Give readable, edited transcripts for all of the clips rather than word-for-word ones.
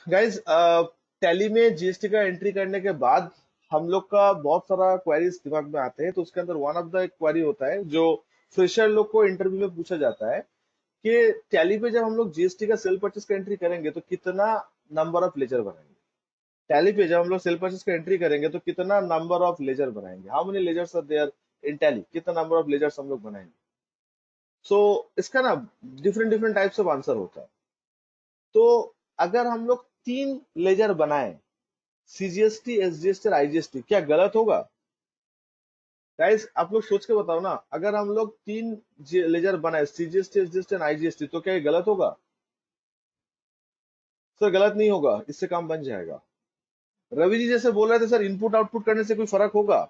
Guys, tally में GST का entry करने के बाद हम लोग का बहुत सारा क्वेरीज दिमाग में आते हैं। तो उसके अंदर वन ऑफ द क्वेरी होता है जो फ्रेशर लोग को इंटरव्यू में पूछा जाता है कि टैली पे जब हम लोग जीएसटी का सेल परचेस का एंट्री करेंगे तो कितना नंबर ऑफ लेजर बनाएंगे। टैली पे जब हम लोग सेल परचेस का एंट्री करेंगे तो कितना नंबर ऑफ लेजर बनाएंगे, how many ledgers are there in Tally, कितना नंबर ऑफ लेजर्स हम लोग बनाएंगे। सो इसका ना different different types of answer होता है। तो अगर हम लोग 3 लेजर बनाए, सीजीएसटी, एसजीएसटी और आईजीएसटी, क्या गलत होगा? गाइस आप लोग सोच के बताओ ना, अगर हम लोग 3 लेजर बनाए, सीजीएसटी, एसजीएसटी और आईजीएसटी, तो क्या ये गलत होगा? सर गलत नहीं होगा, इससे काम बन जाएगा। रवि जी जैसे बोल रहे थे सर इनपुट आउटपुट करने से कोई फर्क होगा?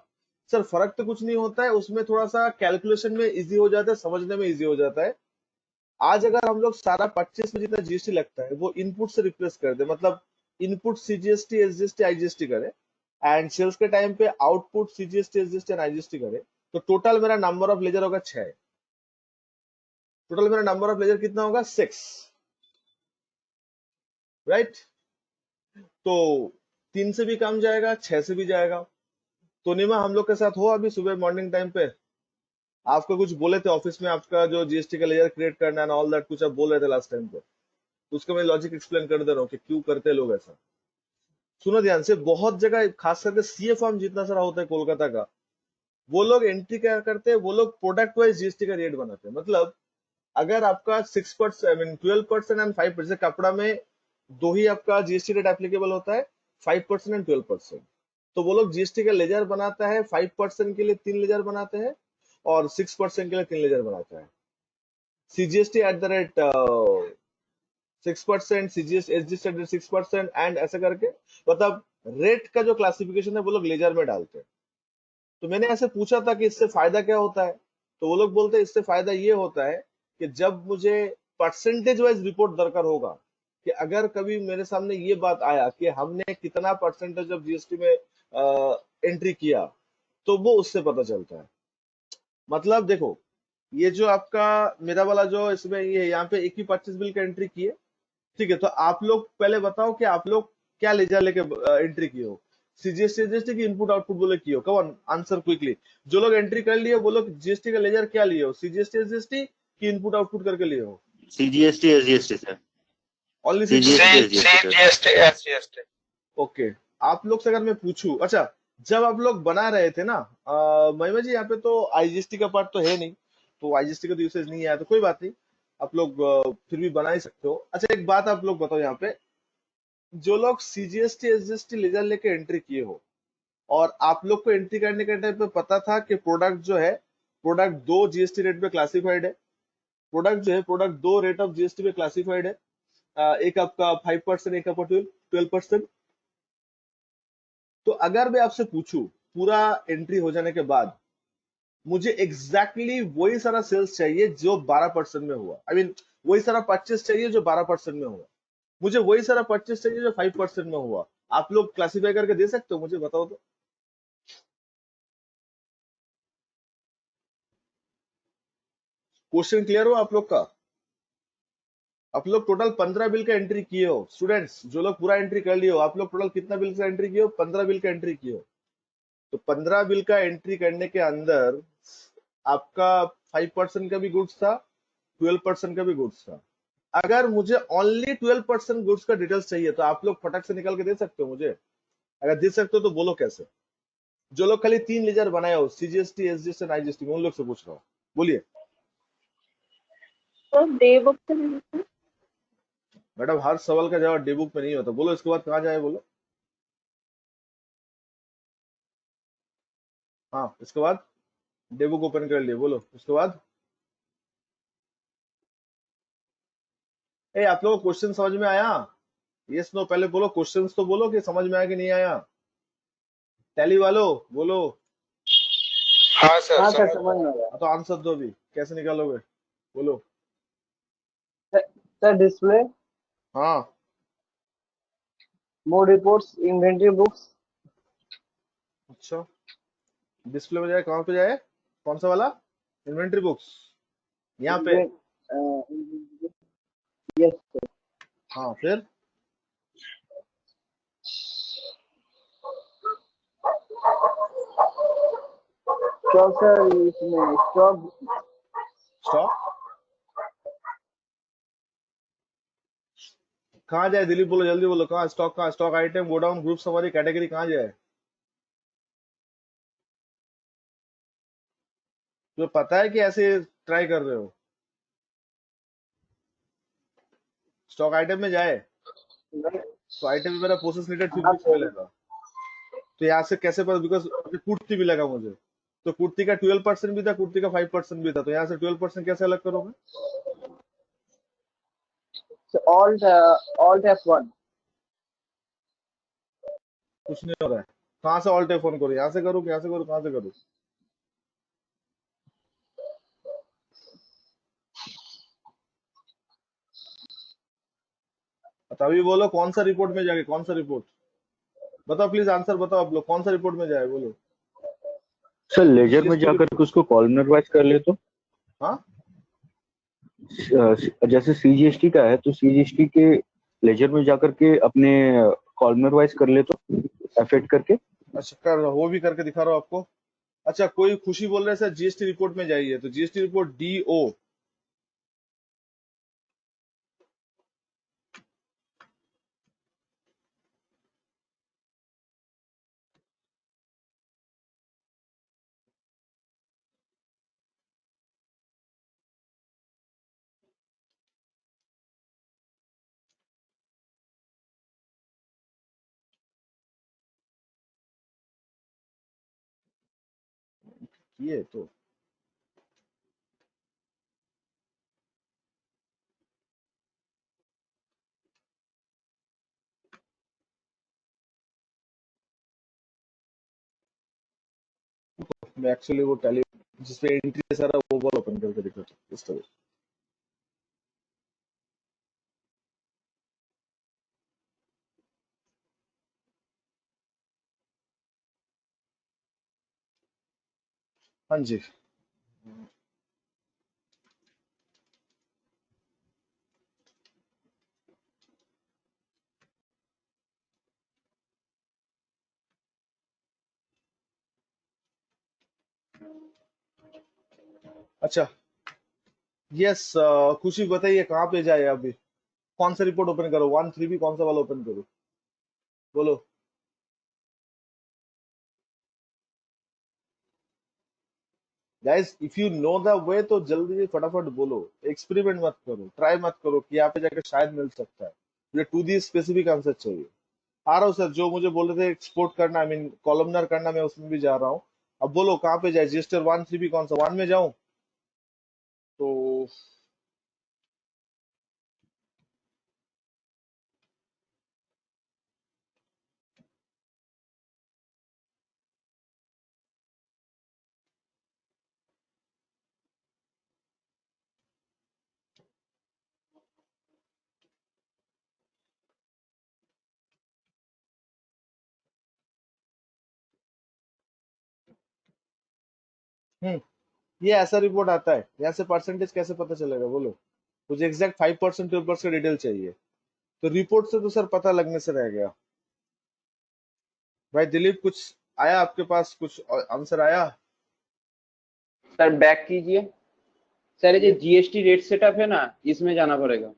सर फर्क तो कुछ नहीं होता है, उसमें थोड़ा सा कैलकुलेशन में इजी हो जाता है, समझने में इजी हो जाता है। आज अगर हम लोग सारा परचेस में जितना जीएसटी लगता है वो इनपुट से रिप्लेस कर दे, मतलब इनपुट सीजीएसटी, एसजीएसटी, आईजीएसटी करे, एंड सेल्स के टाइम पे output CGST, SGST and IGST करे, तो टोटल मेरा नंबर ऑफ लेजर होगा 6। टोटल मेरा नंबर ऑफ लेजर कितना होगा? 6, राइट। तो 3 से भी कम जाएगा, 6 से भी जाएगा। तो निमा हम लोग के साथ हो अभी सुबह मॉर्निंग टाइम पे? आपको कुछ बोले थे ऑफिस में, आपका जो जीएसटी का लेजर क्रिएट करना है ऑल दैट, कुछ आप बोल रहे थे लास्ट टाइम पे, तो उसका मैं लॉजिक एक्सप्लेन कर दे रहा हूँ कि क्यों करते हैं लोग ऐसा। सुनो ध्यान से, बहुत जगह खास करके सीए फॉर्म जितना सारा होता है कोलकाता का, वो लोग एंट्री क्या करते हैं, वो लोग प्रोडक्ट वाइज जीएसटी का रेट बनाते हैं। मतलब अगर आपका 6%, आई मीन 12% एंड 5%, कपड़ा में दो ही आपका जीएसटी रेट एप्लीकेबल होता है, 5% एंड 12%। तो वो लोग जीएसटी का लेजर बनाता है, 5% के लिए 3 लेजर बनाते हैं और 6% के लिए 3 लेजर बनाता है। CGST at the rate 6%, CGS SGST at 6%, and ऐसा करके, मतलब रेट का जो क्लासिफिकेशन है वो लोग लेजर में डालते हैं। तो मैंने ऐसे पूछा था कि इससे फायदा क्या होता है, तो वो लोग बोलते हैं इससे फायदा ये होता है कि जब मुझे परसेंटेज वाइज रिपोर्ट दरकार होगा, कि अगर कभी मेरे सामने ये बात आया कि हमने कितना परसेंटेज ऑफ जीएसटी में एंट्री किया, तो वो उससे पता चलता है। मतलब देखो, ये जो आपका मेरा वाला जो इसमें ये यहाँ पे 21-25 बिल का एंट्री किए, ठीक है। तो आप लोग पहले बताओ कि आप लोग क्या लेजर लेके एंट्री किए हो, सीजीएसटी जीएसटी की इनपुट आउटपुट बोले किए हो? कम आंसर क्विकली। जो लोग एंट्री कर लिए वो लोग जीएसटी का लेजर क्या लिए हो, सीजीएसटी जीएसटी की इनपुट आउटपुट करके लिए हो? CGST SGST sir. Only CGST CGST. SGST sir. GST SGST. Okay. आप लोग से अगर मैं पूछूं, अच्छा, जब आप लोग बना रहे थे ना, महिमा जी, यहाँ पे तो आईजीएसटी का पार्ट तो है नहीं, तो आईजीएसटी का तो यूसेज नहीं आया, तो कोई बात नहीं, आप लोग फिर भी बना ही सकते हो। अच्छा एक बात आप लोग बताओ, यहाँ पे जो लोग सीजीएसटी एसजीएसटी लेजर लेके एंट्री किए हो, और आप लोग को एंट्री करने के टाइम पे पता था कि प्रोडक्ट जो है, प्रोडक्ट दो जीएसटी रेट पे क्लासिफाइड है, प्रोडक्ट जो है प्रोडक्ट दो रेट ऑफ जीएसटी पे क्लासिफाइड है, एक आपका 5%, एक आपका 12%। तो अगर मैं आपसे पूछूं पूरा एंट्री हो जाने के बाद, मुझे एग्जैक्टली वही सारा सेल्स चाहिए जो 12% में हुआ, आई मीन वही सारा परचेस चाहिए जो 12% में हुआ, मुझे वही सारा परचेस चाहिए जो 5% में हुआ, आप लोग क्लासिफाई करके दे सकते हो? मुझे बताओ तो। क्वेश्चन क्लियर हो आप लोग का? आप लोग टोटल 15 बिल का एंट्री किए हो स्टूडेंट्स, जो लोग पूरा एंट्री कर लिए हो, आप लोग टोटल कितना बिल का एंट्री किए हो? 15 बिल का एंट्री किए हो। तो 15 बिल का एंट्री करने के अंदर आपका 5% का भी गुड्स था, 12% का भी गुड्स था। अगर मुझे ओनली 12% गुड्स का डिटेल्स चाहिए तो आप लोग फटक से निकाल के दे सकते हो मुझे? अगर दे सकते हो तो बोलो कैसे? जो लोग खाली 3 लेजर बनाए हो, सीजीएसटी, एसजीएसटी एंड आईजीएसटी, उन लोग से पूछ रहा हूँ, बोलिए। तो डे बुक से भी लिखो। मैडम हर सवाल का जवाब डे बुक में नहीं होता, बोलो इसके बाद कहाँ जाए, बोलो। हाँ, इसके बाद डे बुक ओपन कर लिए, बोलो उसके बाद। ए आप लोगों को क्वेश्चन समझ में आया? यस नो पहले बोलो, क्वेश्चंस तो बोलो कि समझ में आया कि नहीं आया। टैली वालों बोलो। हाँ सर हाँ सर समझ समझ में में आया। आ गया। हाँ, तो आंसर दो अभी, कैसे निकालोगे बोलो। सर डिस्प्ले, हाँ, मोर रिपोर्ट्स, इन्वेंटरी बुक्स। अच्छा, डिस्प्ले में जाए, कहाँ पे जाए, कौन सा वाला? इन्वेंट्री बुक्स, यहाँ पे। Yes sir. हाँ, फिर स्टॉक सर इसमें स्टॉक स्टॉक कहाँ जाए दिलीप, बोलो जल्दी बोलो, कहाँ स्टॉक, कहाँ stock item, godown, group summary, category, कहाँ जाए? तुम्हें पता है कि ऐसे ट्राई कर रहे हो? स्टॉक आइटम में जाए तो आइटम में मेरा प्रोसेस नीडेड हाँ 56 सर मिलेगा। तो यहाँ से कैसे पता, बिकॉज कुर्ती भी लगा मुझे, तो कुर्ती का 12% भी था, कुर्ती का 5% भी था, तो यहाँ से 12% कैसे अलग करोगे? ऑल्ट ऑल्ट F1 कुछ नहीं हो रहा है। कहाँ से ऑल्ट फोन करो? यहाँ से करो, यहाँ से करो, कहाँ से करो? तभी बोलो कौन सा रिपोर्ट में जाएगा, कौन सा रिपोर्ट बताओ, प्लीज आंसर बताओ आप लोग, कौन सा रिपोर्ट में जाए बोलो। सर लेजर में जीएसटी जाकर रिपोर्ट। के उसको कॉलमनर वाइज कर ले तो हाँ जैसे सीजीएसटी का है तो सीजीएसटी के लेजर में जाकर के अपने कॉलमनर वाइज कर ले तो एफेक्ट करके। अच्छा, कर वो भी करके दिखा रहा हूँ आपको। अच्छा, कोई खुशी बोल रहे हैं सर जीएसटी रिपोर्ट में जाइए, तो जीएसटी रिपोर्ट DO, ये तो मैं एक्चुअली वो टैली जिसपे एंट्री सारा वो वाला ओपन करके दिखाता हूँ इस तरह। हाँ जी। अच्छा, यस, खुशी बताइए कहाँ पे जाए अभी, कौन सा रिपोर्ट ओपन करो, 1 3 भी कौन सा वाला ओपन करो बोलो। Guys if you know the way तो जल्दी से फटाफट बोलो, एक्सपेरिमेंट मत करो, ट्राई मत करो कि यहाँ पे जाकर शायद मिल सकता है। मुझे 2D स्पेसिफिक आंसर चाहिए। आ रहा हूँ सर, जो मुझे बोल रहे थे एक्सपोर्ट करना, आई मीन कॉलमनर करना, मैं उसमें भी जा रहा हूँ। अब बोलो कहाँ पे जाए, रजिस्टर 1 3 भी कौन सा, 1 में जाऊं तो? हम्म, ये ऐसा रिपोर्ट आता है, यहाँ से परसेंटेज कैसे पता चलेगा बोलो? मुझे एग्जैक्ट 5% 12% डिटेल चाहिए, तो रिपोर्ट से तो सर पता लगने से रह गया। भाई दिलीप, कुछ आया आपके पास, कुछ आंसर आया? सर बैक कीजिए। सर ये ये जो जीएसटी रेट सेटअप है ना, इसमें जाना पड़ेगा।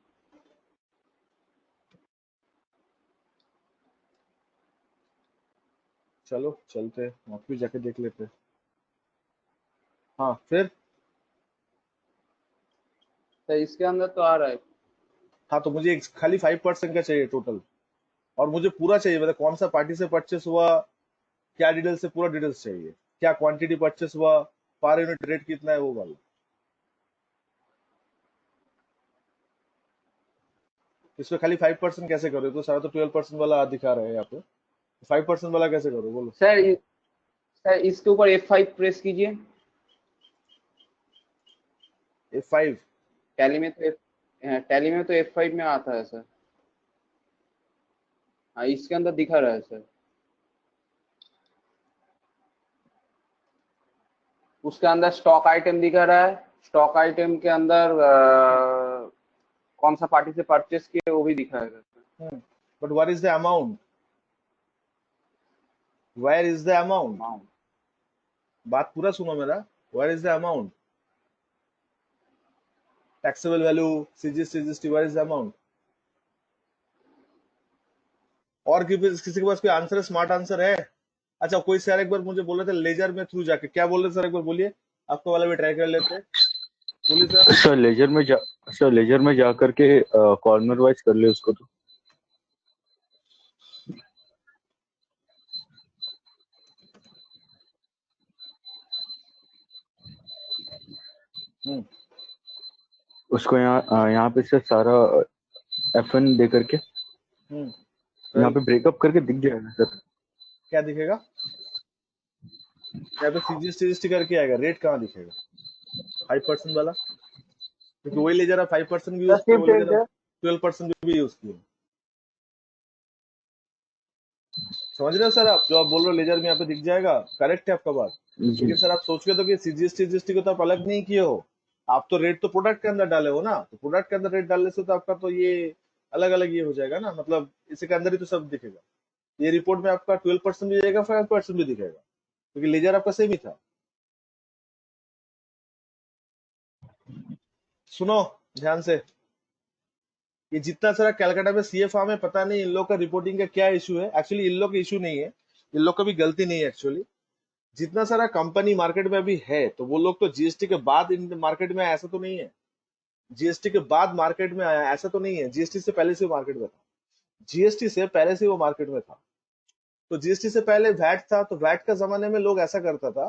चलो चलते हैं, वहाँ भी जाके देख लेते हैं। हाँ फिर। सर इसके अंदर तो आ रहा है। हाँ तो मुझे खाली 5% का चाहिए टोटल, और मुझे पूरा चाहिए, मतलब कौन सा पार्टी से परचेस हुआ, क्या डिटेल्स से, पूरा डिटेल्स चाहिए, क्या क्वांटिटी परचेस हुआ, पर यूनिट रेट कितना है, वो वाला। इसमें खाली 5% कैसे करो, तो सारा तो 12% वाला दिखा रहा है यहाँ पे, 5% वाला कैसे करो बोलो। सर इसके ऊपर F5 प्रेस कीजिए। F5? टैली में तो टैली में तो F5 में आता है सर। हाँ इसके अंदर दिखा रहा है सर। उसके अंदर स्टॉक आइटम दिखा रहा है। स्टॉक आइटम के अंदर कौन सा पार्टी से परचेस किए वो भी दिखाएगा sir. But what is the amount, where is the amount? Amount बात पूरा सुनो मेरा। Where is the amount, taxable value, CGST, where is the amount? और किसी के पास कोई आंसर है, स्मार्ट आंसर है? अच्छा, कोई सर एक बार मुझे बोल रहे थे लेजर में थ्रू जाके, क्या बोल रहे सर, एक बार बोलिए, आपका वाला भी ट्राई कर लेते हैं, बोलिए सर। सर लेजर में जा करके कॉर्नर वाइज कर ले उसको तो। हम्म उसको यहाँ पे सर सारा F1 दे करके यहाँ राइट। पे ब्रेकअप करके दिख जाएगा सर। क्या दिखेगा यहाँ पे? सीजीएसटी करके आएगा, रेट कहाँ दिखेगा 5% वाला? क्योंकि वही लेजर आप 5% भी यूज Just किए, keep वो doing लेजर आप that. 12% भी यूज किए। समझ रहे हो सर आप? जो आप बोल रहे हो लेजर में यहाँ पे दिख जाएगा, करेक्ट है आपका बात। जी लेकिन सर आप सोच के तो कि सीजीएसटी को तो आप अलग नहीं किए हो, आप तो रेट तो प्रोडक्ट के अंदर डाले हो ना, तो प्रोडक्ट के अंदर रेट डालने से तो आपका तो ये अलग अलग ये हो जाएगा ना, मतलब इसी के अंदर ही तो सब दिखेगा। ये रिपोर्ट में आपका 12% भी दिखेगा, 5% भी दिखेगा, क्योंकि लेजर आपका सेम ही था। सुनो ध्यान से, ये जितना सारा कैलकाटा में सीए फार्म है, पता नहीं इन लोग का रिपोर्टिंग का क्या इशू है। एक्चुअली इन लोग का इशू नहीं है, इन लोग का भी गलती नहीं है एक्चुअली। जितना सारा कंपनी मार्केट में अभी है, तो वो लोग तो जीएसटी के बाद इन मार्केट में आया, ऐसा तो नहीं है। जीएसटी के बाद मार्केट में आया ऐसा तो नहीं है, जीएसटी से पहले से वो मार्केट में था। जीएसटी से पहले से वो मार्केट में था। तो जीएसटी से पहले वैट था, तो वैट का जमाने में लोग ऐसा करता था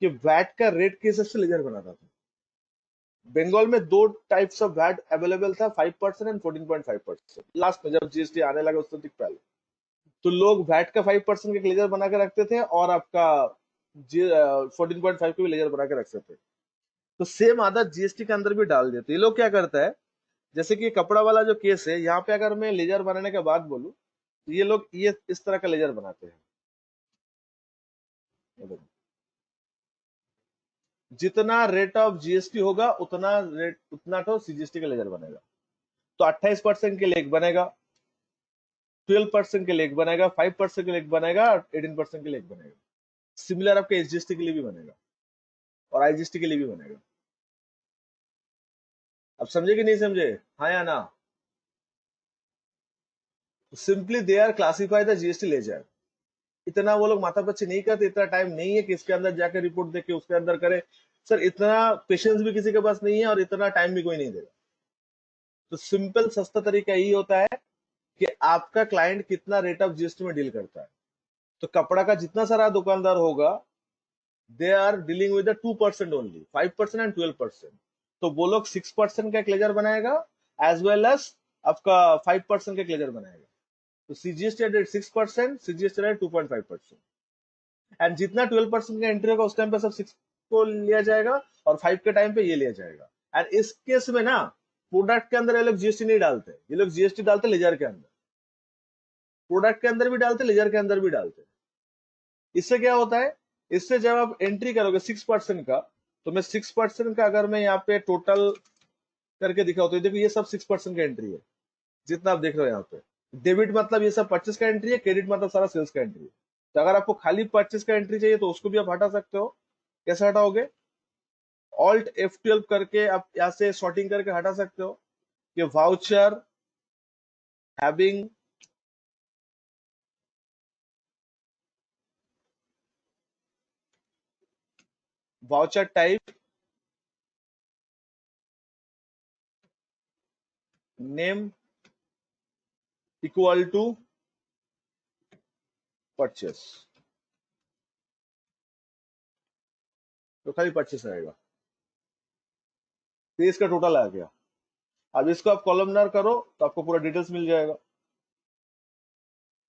कि वैट का रेट के हिसाब से लेजर बनाता था। बंगाल में दो टाइप्स ऑफ वैट अवेलेबल था, 5% एंड 14.5%। लास्ट में जब जीएसटी आने लगा उससे ठीक पहले, तो लोग वैट का 5% का लेजर बना के रखते थे और आपका 14.5 का भी लेजर बना के रखते थे। तो सेम आदत जीएसटी के अंदर भी डाल देते। ये लोग क्या करता है, जैसे कि कपड़ा वाला जो केस है, यहाँ पे अगर मैं लेजर बनाने के बाद बोलूं, तो ये लोग ये इस तरह का लेजर बनाते हैं। ये देखो, जितना रेट ऑफ जीएसटी होगा उतना तो सीजीएसटी का लेजर बनेगा। तो 28% के लिए एक बनेगा, 12% के लिए एक बनेगा, 5% के लिए एक बनेगा, 18% के लिए एक बनेगा। सिमिलर आपके एसजीएसटी के लिए भी बनेगा और आईजीएसटी के लिए भी बनेगा। अब समझे कि नहीं समझे, हाँ या ना? Simply they are classify the GST ledger. इतना वो लोग माथापच्ची नहीं करते, इतना टाइम नहीं है कि इसके अंदर जाकर रिपोर्ट देके उसके अंदर करे। सर इतना पेशेंस भी किसी के पास नहीं है और इतना टाइम भी कोई नहीं देगा। तो सिंपल सस्ता तरीका यही होता है कि आपका क्लाइंट कितना रेट ऑफ जीएसटी में डील करता है। तो कपड़ा का जितना सारा दुकानदार होगा, they are dealing with 2% only, 5% and 12%। तो वो लोग 6% का एक लेजर बनाएगा एज वेल एज आपका 5% का एक लेजर बनाएगा। तो CGST rate 6%, CGST rate 2.5%, and जितना 12% का एंट्री होगा उस टाइम पे सब 6 को लिया जाएगा और 5 के टाइम पे ये लिया जाएगा। एंड इस केस में ना, प्रोडक्ट के अंदर ये लोग जीएसटी नहीं डालते, ये लोग जीएसटी डालते लेजर के अंदर। प्रोडक्ट के अंदर भी डालते, लेजर के अंदर भी डालते। इससे क्या होता है, इससे जब आप एंट्री करोगे 6% का, तो मैं 6% का अगर मैं यहाँ पे टोटल करके दिखाऊं, तो देखो ये सब 6% का एंट्री है, जितना आप देख रहे हो यहाँ पे। डेबिट मतलब ये सब परचेस का एंट्री है, क्रेडिट मतलब सारा सेल्स का एंट्री है। तो अगर आपको खाली परचेस का एंट्री चाहिए तो उसको भी आप हटा सकते हो। कैसे हटाओगे? ऑल्ट F12 करके आप यहाँ से सॉर्टिंग करके हटा सकते हो कि voucher having voucher type name equal to purchase, तो खाली परचेस रहेगा। तो इसका टोटल आ गया। अब इसको आप कॉलमनर करो तो आपको पूरा डिटेल्स मिल जाएगा।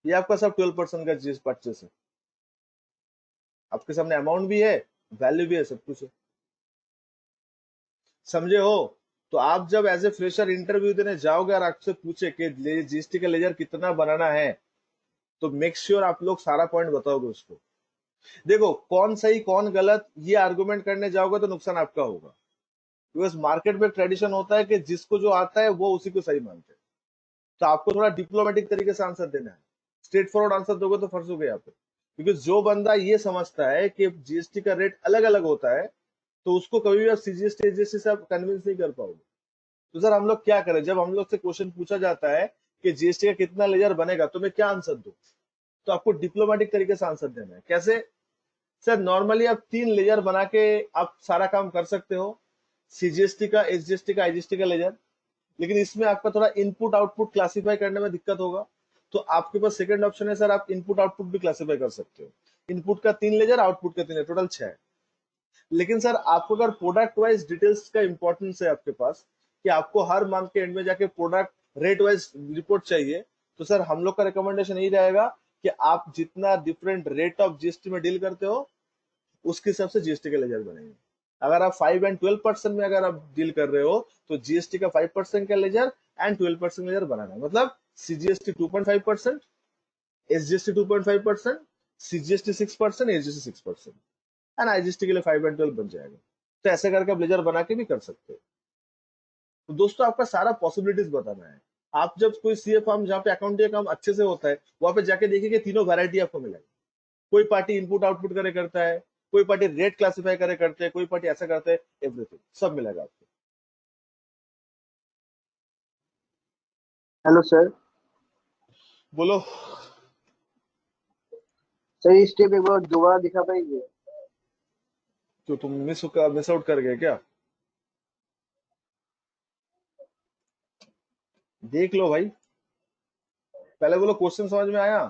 ये आपका सब 12% का चीज परचेस है। आपके सामने अमाउंट भी है, वैल्यू भी है, सब कुछ है। समझे हो? तो आप जब एज ए फ्रेशर इंटरव्यू देने जाओगे और आपसे पूछे कि जीएसटी का लेजर कितना बनाना है, तो मेक श्योर आप लोग सारा पॉइंट बताओगे उसको। देखो कौन सही कौन गलत ये आर्गुमेंट करने जाओगे तो नुकसान आपका होगा, बिकॉज मार्केट में ट्रेडिशन होता है कि जिसको जो आता है वो उसी को सही मानते हैं। तो आपको थोड़ा डिप्लोमेटिक तरीके से आंसर देना है। स्ट्रेट फॉरवर्ड आंसर दोगे तो फंसोगे यहाँ पे। बिकॉज जो बंदा ये समझता है कि जीएसटी का रेट अलग अलग होता है, तो उसको कभी भी आप सीजीएसटी एजीएसटी से आप कन्विंस नहीं कर पाओगे। तो सर हम लोग क्या करें, जब हम लोग से क्वेश्चन पूछा जाता है कि जीएसटी का कितना लेजर बनेगा, तो मैं क्या आंसर दूं? तो आपको डिप्लोमेटिक तरीके से आंसर देना है। कैसे? सर नॉर्मली आप 3 लेजर बना के आप सारा काम कर सकते हो, सीजीएसटी का, एसजीएसटी का, आईजीएसटी का लेजर। लेकिन इसमें आपका थोड़ा इनपुट आउटपुट क्लासिफाई करने में दिक्कत होगा। तो आपके पास सेकंड ऑप्शन है सर, आप इनपुट आउटपुट भी क्लासिफाई कर सकते हो। इनपुट का 3 लेजर, आउटपुट का 3 है, टोटल 6 है। लेकिन सर आपको अगर प्रोडक्ट वाइज डिटेल्स का इंपॉर्टेंस है आपके पास, कि आपको हर मंथ के एंड में जाके प्रोडक्ट रेट वाइज रिपोर्ट चाहिए, तो सर हम लोग का रिकमेंडेशन यही रहेगा कि आप जितना डिफरेंट रेट ऑफ जीएसटी में डील करते हो, उसके हिसाब से जीएसटी का लेजर बनेंगे। अगर आप 5 एंड 12% में अगर आप डील कर रहे हो, तो जीएसटी का 5% का लेजर एंड 12% लेजर बनाना है। मतलब CGST 2.5%, SGST 2.5%, CGST 6%, SGST 6%, and IGST के लिए 5 एंड 12 बन जाएगा। तो ऐसे करके आप लेजर बना के भी कर सकते हो। तो दोस्तों आपका सारा पॉसिबिलिटीज बताना है। आप जब कोई सीए फॉर्म जहाँ पे अकाउंटिंग काम अच्छे से होता है, वहां पे जाके देखिए कि तीनों वैरायटी आपको मिलेगी। कोई पार्टी इनपुट आउटपुट करे करता है, कोई पार्टी रेट क्लासिफाई करे करते हैं, कोई पार्टी ऐसा करते हैं, एवरीथिंग सब मिलेगा आपको। Hello sir. बोलो। सर ये स्टेप एक बार दोबारा दिखा पाएंगे? तो तुम मिस आउट कर गए क्या? देख लो भाई, पहले बोलो क्वेश्चन समझ में आया?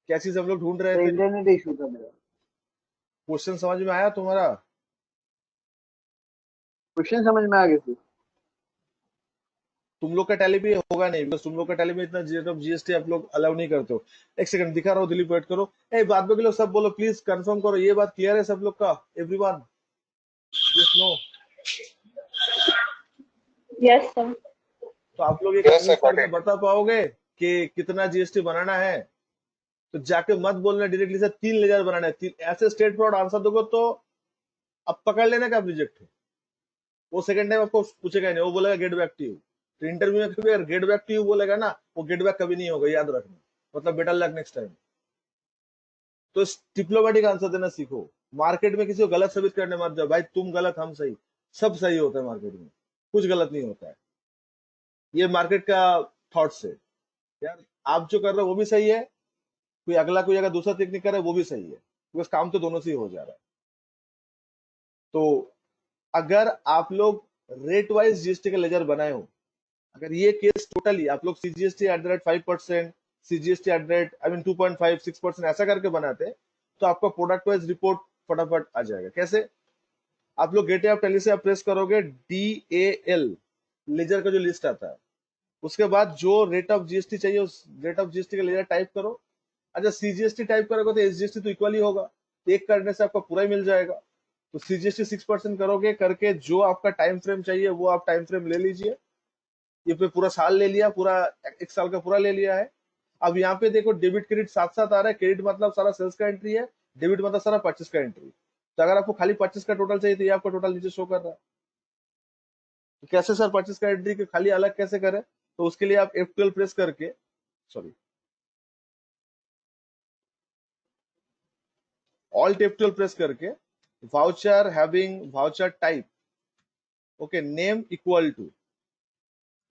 क्या चीज हम लोग ढूंढ रहे सर थे? इंटरनेट इशू था मेरा। क्वेश्चन समझ में आया तुम्हारा? क्वेश्चन समझ में आ गया सर। तुम लोग का टैली भी होगा नहीं, बिकॉज तुम लोग का टैली में इतना जीएसटी आप लोग अलाउ नहीं करते हो। एक सेकंड दिखा रहा हूँ, दिलीप वेट करो। ए बाद में लोग सब बोलो प्लीज, कंफर्म करो ये बात क्लियर है सब लोग का, everyone? Yes no? Yes sir. तो आप लोग ये Yes, sir, कन्विंस got करके it. बता पाओगे कि कितना जीएसटी बनाना है? तो जाके मत बोलना डायरेक्टली से 3 लेजर बनाना है। ऐसे स्टेट फॉरवर्ड आंसर दोगे तो अब पकड़ लेना कि आप रिजेक्ट हो। वो सेकंड टाइम आपको पूछेगा नहीं, वो बोलेगा गेट बैक टू यू। तो इंटरव्यू में कभी अगर गेट बैक टू यू बोलेगा ना, वो गेट बैक कभी नहीं होगा, याद रखना। मतलब बेटर लक नेक्स्ट टाइम। तो डिप्लोमेटिक आंसर देना सीखो। मार्केट में किसी को गलत साबित करने मत जाओ, भाई तुम गलत हम सही। सब सही होता है मार्केट में, कुछ गलत नहीं होता है। ये मार्केट का थॉट्स है यार। आप जो कर रहे हो वो भी सही है, कोई अगर दूसरा टेक्निक कर रहा है वो भी सही है, बिकॉज काम तो दोनों से ही हो जा रहा है। तो अगर आप लोग रेट वाइज जीएसटी का लेजर बनाए हो, अगर ये केस टोटली आप लोग CGST at the rate 5%, CGST at the rate 2.5 6% ऐसा करके बनाते, तो आपका प्रोडक्ट वाइज रिपोर्ट फटाफट आ जाएगा। कैसे? आप लोग गेटवे ऑफ टैली से आप प्रेस करोगे DAL लेजर का जो लिस्ट आता है, उसके बाद जो रेट ऑफ जीएसटी चाहिए उस रेट ऑफ जीएसटी का लेजर टाइप करो। अच्छा सीजीएसटी टाइप करोगे तो एसजीएसटी तो इक्वल ही होगा, एक करने से आपका पूरा ही मिल जाएगा। तो सीजीएसटी 6% करोगे, करके जो आपका टाइम फ्रेम चाहिए वो आप टाइम फ्रेम ले लीजिए। ये पे पूरा साल ले लिया, पूरा एक साल का पूरा ले लिया है। अब यहाँ पे देखो डेबिट क्रेडिट साथ साथ आ रहा है। क्रेडिट मतलब सारा सेल्स का एंट्री है, डेबिट मतलब सारा परचेस का एंट्री। तो अगर आपको खाली परचेस का टोटल चाहिए तो ये आपका टोटल नीचे शो कर रहा है। तो कैसे सर परचेस का एंट्री के खाली अलग कैसे करें? तो उसके लिए आप F12 प्रेस करके, सॉरी ऑल्ट F12 प्रेस करके, voucher having voucher type, okay, name equal to,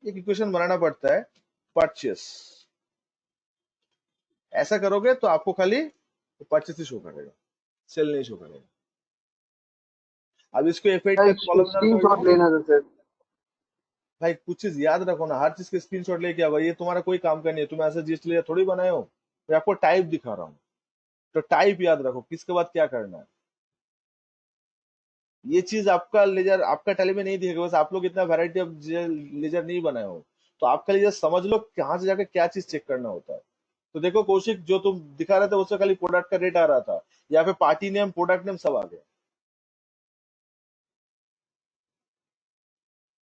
एक इक्वेशन बनाना पड़ता है, परचेस। ऐसा करोगे तो आपको खाली परचेस ही शो करेगा, सेल नहीं शो करेगा। अब इसको F8 का सर कॉलमनार स्क्रीन कर शॉट दो। लेना था सर। भाई कुछ चीज याद रखो ना, हर चीज के स्क्रीनशॉट लेके आओ। ये तुम्हारा कोई काम का नहीं है, तुम ऐसे जीएसटी लेजर थोड़ी बनाए हो। मैं आपको टाइप दिखा रहा हूँ, तो टाइप याद रखो किसके बाद क्या करना है। ये चीज आपका लेजर आपका टैली में नहीं दिखेगा, बस आप लोग इतना वैरायटी ऑफ लेजर नहीं बनाए हो। तो आपका लेजर समझ लो कहाँ से जाकर क्या चीज चेक करना होता है। तो देखो कौशिक, जो तुम दिखा रहे थे उससे खाली प्रोडक्ट का रेट आ रहा था, यहाँ पे पार्टी नेम प्रोडक्ट नेम सब आ गया।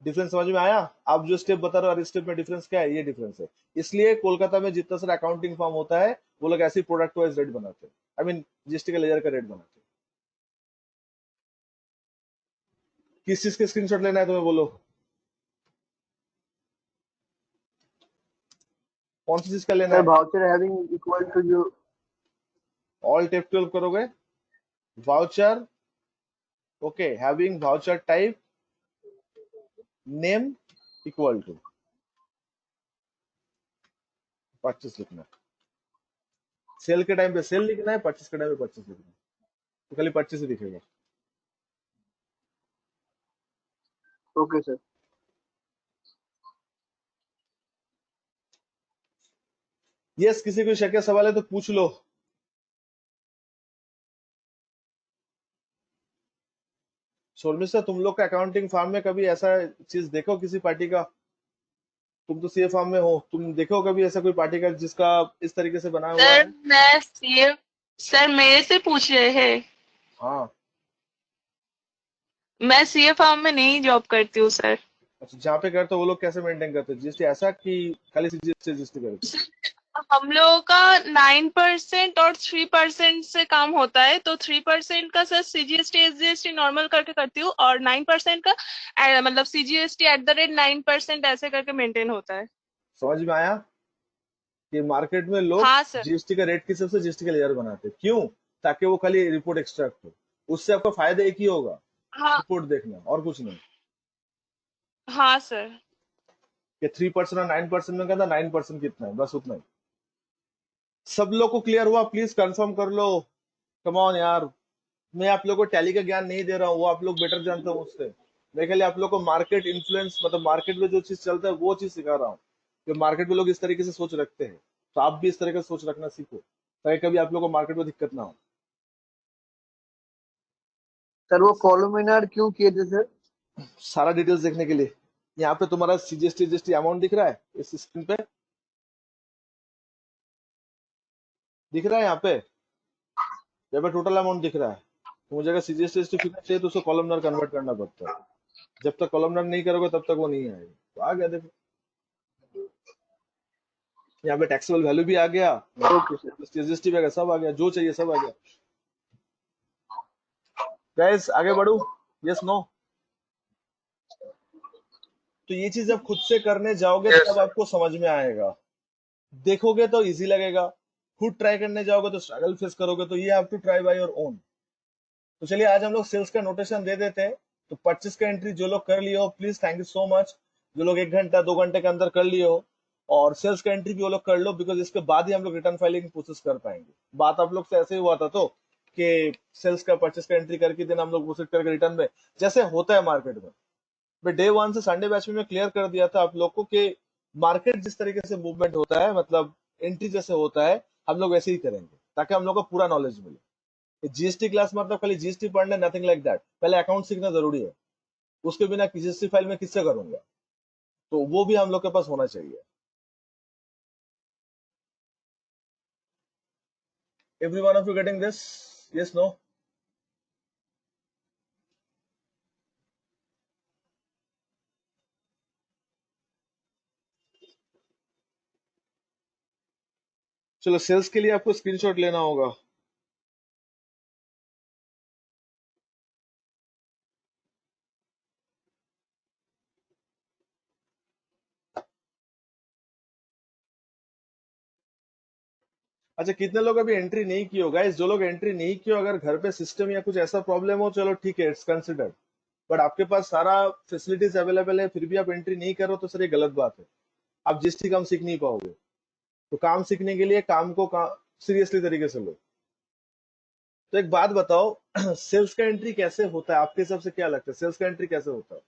डिफरेंस समझ में आया? आप जो स्टेप बता रहे हो, हर स्टेप में डिफरेंस क्या है, ये डिफरेंस है। इसलिए कोलकाता में जितना सारा अकाउंटिंग फॉर्म होता है, वो लोग ऐसे प्रोडक्ट वाइज रेट बनाते हैं, आई मीन जीएसटी का लेजर का रेट बनाते हैं। किस चीज के स्क्रीनशॉट लेना है तुम्हें, बोलो कौन सी चीज का लेना सर है? वाउचर हैविंग इक्वल टू जो ऑल F12 करोगे, voucher, okay, having voucher type name equal to 25 लिखना है। सेल के टाइम पे सेल लिखना है, 25 के टाइम पे 25 लिखना है, तो खाली 25 ही दिखेगा। Okay sir. यस, किसी को शक या सवाल है तो पूछ लो। शर्मिष्ठा, तुम लोग का अकाउंटिंग फॉर्म में कभी ऐसा चीज देखो किसी पार्टी का? तुम तो सीए फॉर्म में हो, तुम देखो कभी ऐसा कोई पार्टी का जिसका इस तरीके से बनाया हुआ सर है? मैं सीए सर मेरे से पूछ रहे हैं। हाँ, मैं सीए फॉर्म में नहीं जॉब करती हूँ सर। अच्छा, जहाँ पे करते हो वो लोग कैसे मेंटेन करते हैं जीएसटी? ऐसा कि खाली जीएसटी करते हैं? हम लोगों का 9% और 3% से काम होता है, तो 3% का सर सीजीएसटी एसजीएसटी नॉर्मल करके करती हूँ, और 9% का मतलब सीजीएसटी @9% ऐसे करके मेंटेन होता है। समझ में आया कि मार्केट में लोग हाँ सर। जीएसटी का रेट के हिसाब से जीएसटी का लेयर बनाते हैं, क्यों? ताकि वो खाली रिपोर्ट एक्सट्रैक्ट हो, उससे आपका फायदा एक ही होगा, हाँ रिपोर्ट देखना, और कुछ नहीं। हाँ सर। कि 3% और 9% में कहता 9% कितना है, बस उतना ही। सब लोग को क्लियर हुआ? प्लीज कंफर्म कर लो। कम ऑन यार, मैं आप लोगों को टैली का ज्ञान नहीं दे रहा हूँ, वो आप लोग बेटर जानते हो मुझसे। मैं खाली आप लोग को मार्केट इन्फ्लुएंस, मतलब मार्केट में जो चीज चलता है वो चीज सिखा रहा हूँ। जो मार्केट में लोग इस तरीके से सोच रखते हैं, तो आप भी इस तरह का सोच रखना सीखो, ताकि कभी आप लोग को मार्केट में दिक्कत ना हो। सर वो कॉलमिनार क्यों किए थे सर? सारा डिटेल्स देखने के लिए। यहाँ पे तुम्हारा सीजीएसटी जीएसटी अमाउंट दिख रहा है इस स्क्रीन पे, दिख रहा है यहाँ पे? यहाँ पे टोटल अमाउंट दिख रहा है। तो मुझे अगर सीजीएसटी जीएसटी फिगर चाहिए तो उसको कॉलमनर कन्वर्ट करना पड़ता है। जब तक कॉलमनर नहीं करोगे तब तक वो नहीं आएगा। तो आ गया, देखो यहाँ पे टैक्सेबल वैल्यू भी आ गया, ओके सर। जीएसटी भी आ गया, सब आ गया, जो चाहिए सब आ गया। गाइस आगे बढ़ू? Yes no? तो ये चीज जब खुद से करने जाओगे यस तब सर। आपको समझ में आएगा। देखोगे तो इजी लगेगा, खुद ट्राई करने जाओगे तो स्ट्रगल फेस करोगे। तो ये have to try by your own. तो चलिए आज हम लोग सेल्स का नोटेशन दे देते हैं। तो 25 का एंट्री जो लोग कर लिए हो, please thank you so much. जो लोग 1 घंटा 2 घंटे के अंदर कर लिए हो, और सेल्स का एंट्री भी वो लोग कर लो, बिकॉज इसके बाद ही हम लोग रिटर्न फाइलिंग प्रोसेस कर पाएंगे। बात आप लोग से ऐसे ही हुआ था तो कि सेल्स का 25 का एंट्री करके दिन हम लोग प्रोसेस करके रिटर्न में, जैसे होता है मार्केट में। मैं डे 1 से संडे बैच में क्लियर कर दिया था आप लोग को कि मार्केट जिस तरीके से मूवमेंट होता है, मतलब एंट्री जैसे होता है, हम लोग वैसे ही करेंगे, ताकि हम लोग को पूरा नॉलेज मिले। जीएसटी क्लास मतलब खाली जीएसटी पढ़ना, नथिंग लाइक दैट। पहले अकाउंट सीखना जरूरी है, उसके बिना जीएसटी फाइल में किससे करूंगा? तो वो भी हम लोग के पास होना चाहिए। Every one of you getting this? Yes no? चलो, सेल्स के लिए आपको स्क्रीनशॉट लेना होगा। अच्छा, कितने लोग अभी एंट्री नहीं किए हो? गाइस, जो लोग एंट्री नहीं किए हो, अगर घर पे सिस्टम या कुछ ऐसा प्रॉब्लम हो, चलो ठीक है, इट्स कंसिडर्ड। बट आपके पास सारा फैसिलिटीज अवेलेबल है, फिर भी आप एंट्री नहीं करो, तो सर ये गलत बात है। आप जीएसटी काम सीख नहीं पाओगे। तो काम सीखने के लिए काम को सीरियसली तरीके से लो। तो एक बात बताओ, सेल्स का एंट्री कैसे होता है? आपके हिसाब से क्या लगता है, सेल्स का एंट्री कैसे होता है?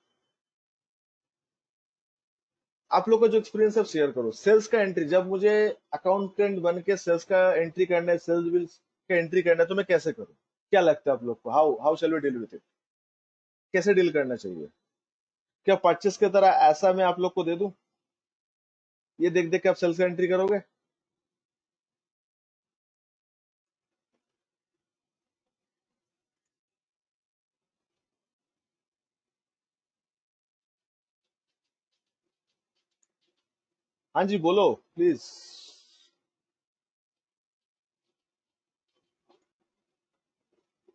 आप लोग का जो एक्सपीरियंस है शेयर करो। सेल्स का एंट्री, जब मुझे अकाउंटेंट बन के सेल्स का एंट्री करना है, सेल्स बिल्स का एंट्री करना है, तो मैं कैसे करूं? क्या लगता है आप लोग को? How how shall we deal with it? कैसे डील करना चाहिए? क्या 25 की तरह ऐसा मैं आप लोग को दे दूं, ये देख देख के आप सेल्स का एंट्री करोगे? हाँ जी, बोलो प्लीज।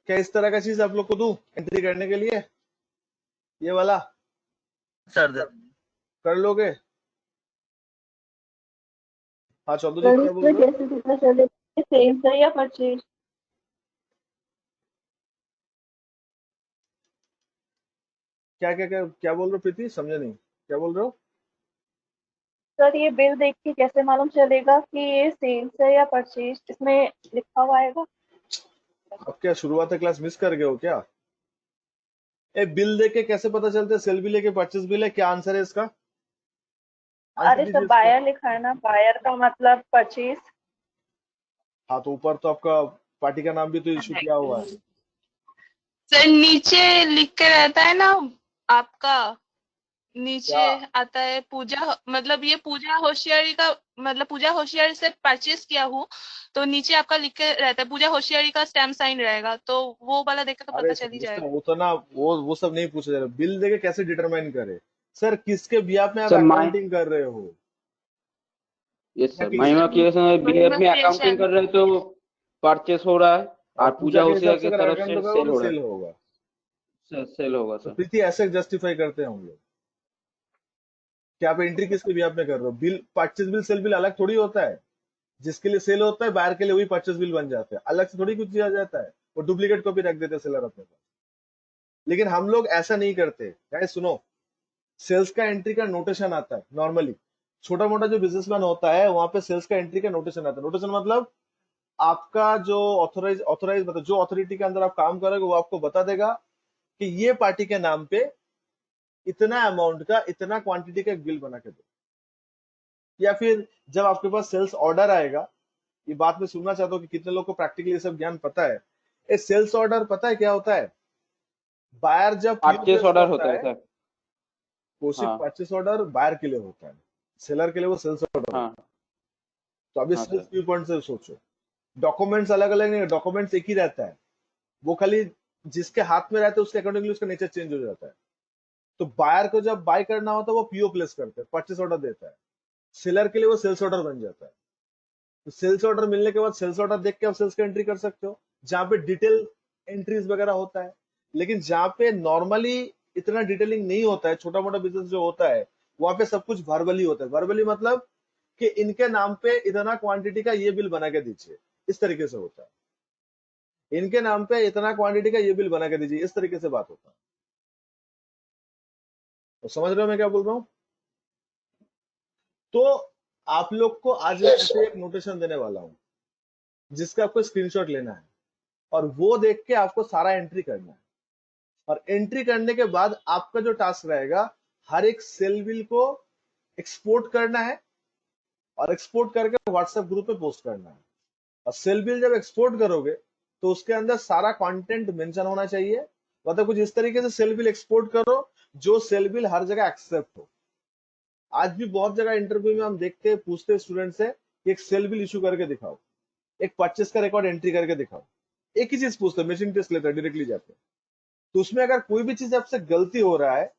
क्या इस तरह का चीज आप लोग को दूं एंट्री करने के लिए, ये वाला सर दे कर लोगे? हाँ चौधरी जी, सर क्या बोल इसमें रहे हो? कैसे पता चले सेल्स है या परचेज? क्या क्या क्या क्या बोल रहे हो प्रीति, समझे नहीं, क्या बोल रहे हो? सर ये बिल देख के कैसे मालूम चलेगा कि ये सेल्स है या परचेज, इसमें लिखा हुआ आएगा? आप क्या शुरुआत क्लास मिस कर गए हो क्या? ए बिल देख के कैसे पता चलता है सेल बिल है कि परचेज बिल है? क्या आंसर है इसका? आंसर अरे दीजिए सर इसका। बायर लिखा है ना, बायर का मतलब परचेज। हाँ तो ऊपर तो आपका पार्टी का नाम भी तो इशू किया हुआ है। सर नीचे लिख के रहता है ना आपका, नीचे क्या? आता है पूजा, मतलब ये पूजा होशियारी का, मतलब पूजा होशियारी से परचेज किया हूँ, तो नीचे आपका लिख के रहता है पूजा होशियारी का स्टैम्प साइन रहेगा, तो वो वाला देख के तो अरे पता चल ही उसका जाएगा। वो तो ना, वो सब नहीं पूछा जा रहा, बिल देके कैसे डिटरमाइन करे? सर किसके बिहाफ में आप सर अकाउंटिंग कर रहे हो? यस क्या सर, किस महिमा के बिहेव में अकाउंटिंग क्रिएशन। कर रहे हैं तो परचेस हो रहा है, और और पूजा पूजा के हिसाब होशियार से की अगर तरफ अकाउंट से होगा सेल तो हो रहा सेल है। होगा। सेल होगा तो सर। प्रीति ऐसे जस्टिफाई करते हैं हम लोग कि आप एंट्री किसके बिहाफ में कर रहे हो? Bill, purchase bill sale bill अलग थोड़ी होता है। जिसके लिए सेल होता है बाहर के लिए वही परचेज बिल बन जाते हैं, अलग से थोड़ी कुछ दिया जाता है। वो डुप्लीकेट कॉपी रख देते हैं सेलर अपने पास। लेकिन हम लोग ऐसा नहीं करते। गाइस सुनो, सेल्स का एंट्री का नोटेशन आता है नॉर्मली। छोटा मोटा जो बिजनेसमैन होता है वहां पे सेल्स का एंट्री का नोटेशन आता है। नोटेशन मतलब आपका जो ऑथोराइज मतलब जो अथॉरिटी के अंदर आप काम करोगे वो आपको बता देगा कि ये पार्टी के नाम पे इतना अमाउंट का इतना क्वांटिटी का एक बिल बना के दो। या फिर जब आपके पास सेल्स ऑर्डर आएगा, ये बात मैं सुनना चाहता हूँ कि कितने लोग को प्रैक्टिकली ये सब ज्ञान पता है। ये सेल्स ऑर्डर पता है क्या होता है? बायर जब पीओ परचेस प्लेस ऑर्डर होता करता है है, सर। कोशिक हाँ परचेस ऑर्डर बायर के लिए होता है, सेलर के लिए वो सेल्स ऑर्डर होता हाँ है। तो अभी हाँ सेल्स सर। व्यू पॉइंट से सोचो, डॉक्यूमेंट्स अलग अलग नहीं, डॉक्यूमेंट्स एक ही रहता है। वो खाली जिसके हाथ में रहता है उसके अकॉर्डिंगली उसका नेचर चेंज हो जाता है। तो बायर को जब बाय करना होता है वो पीओ प्लेस करते हैं, परचेस ऑर्डर देता है। सेलर के लिए वो सेल्स ऑर्डर बन जाता है। तो सेल्स ऑर्डर मिलने के बाद सेल्स ऑर्डर देख के आप सेल्स का एंट्री कर सकते हो, जहां पे डिटेल एंट्रीज वगैरह होता है। लेकिन जहां पे नॉर्मली इतना डिटेलिंग नहीं होता है, छोटा मोटा बिजनेस जो होता है वहां पे सब कुछ वर्बली होता है। वर्बली मतलब कि इनके नाम पे इतना क्वांटिटी का ये बिल बना के दीजिए, इस तरीके से होता है। इनके नाम पे इतना क्वांटिटी का ये बिल बना के दीजिए, इस तरीके से बात होता है। तो समझ रहे हो मैं क्या बोल रहा हूँ? तो आप लोग को आज मैं ऐसे एक नोटेशन देने वाला हूँ जिसका आपको स्क्रीनशॉट लेना है और वो देख के आपको सारा एंट्री करना है। और एंट्री करने के बाद आपका जो टास्क रहेगा, हर एक सेल बिल को एक्सपोर्ट करना है और एक्सपोर्ट करके व्हाट्सएप ग्रुप पे पोस्ट करना है। और सेल बिल जब एक्सपोर्ट करोगे तो उसके अंदर सारा कंटेंट मेंशन होना चाहिए। मतलब कुछ इस तरीके से सेल बिल एक्सपोर्ट करो जो सेल बिल हर जगह एक्सेप्ट हो। आज भी बहुत जगह इंटरव्यू में हम देखते हैं, पूछते हैं स्टूडेंट से कि एक सेल बिल इशू करके दिखाओ, एक परचेस का रिकॉर्ड एंट्री करके दिखाओ। एक ही चीज पूछते हैं, मशीन टेस्ट लेते हैं डायरेक्टली जाते हैं। तो उसमें अगर कोई भी चीज आपसे गलती हो रहा है,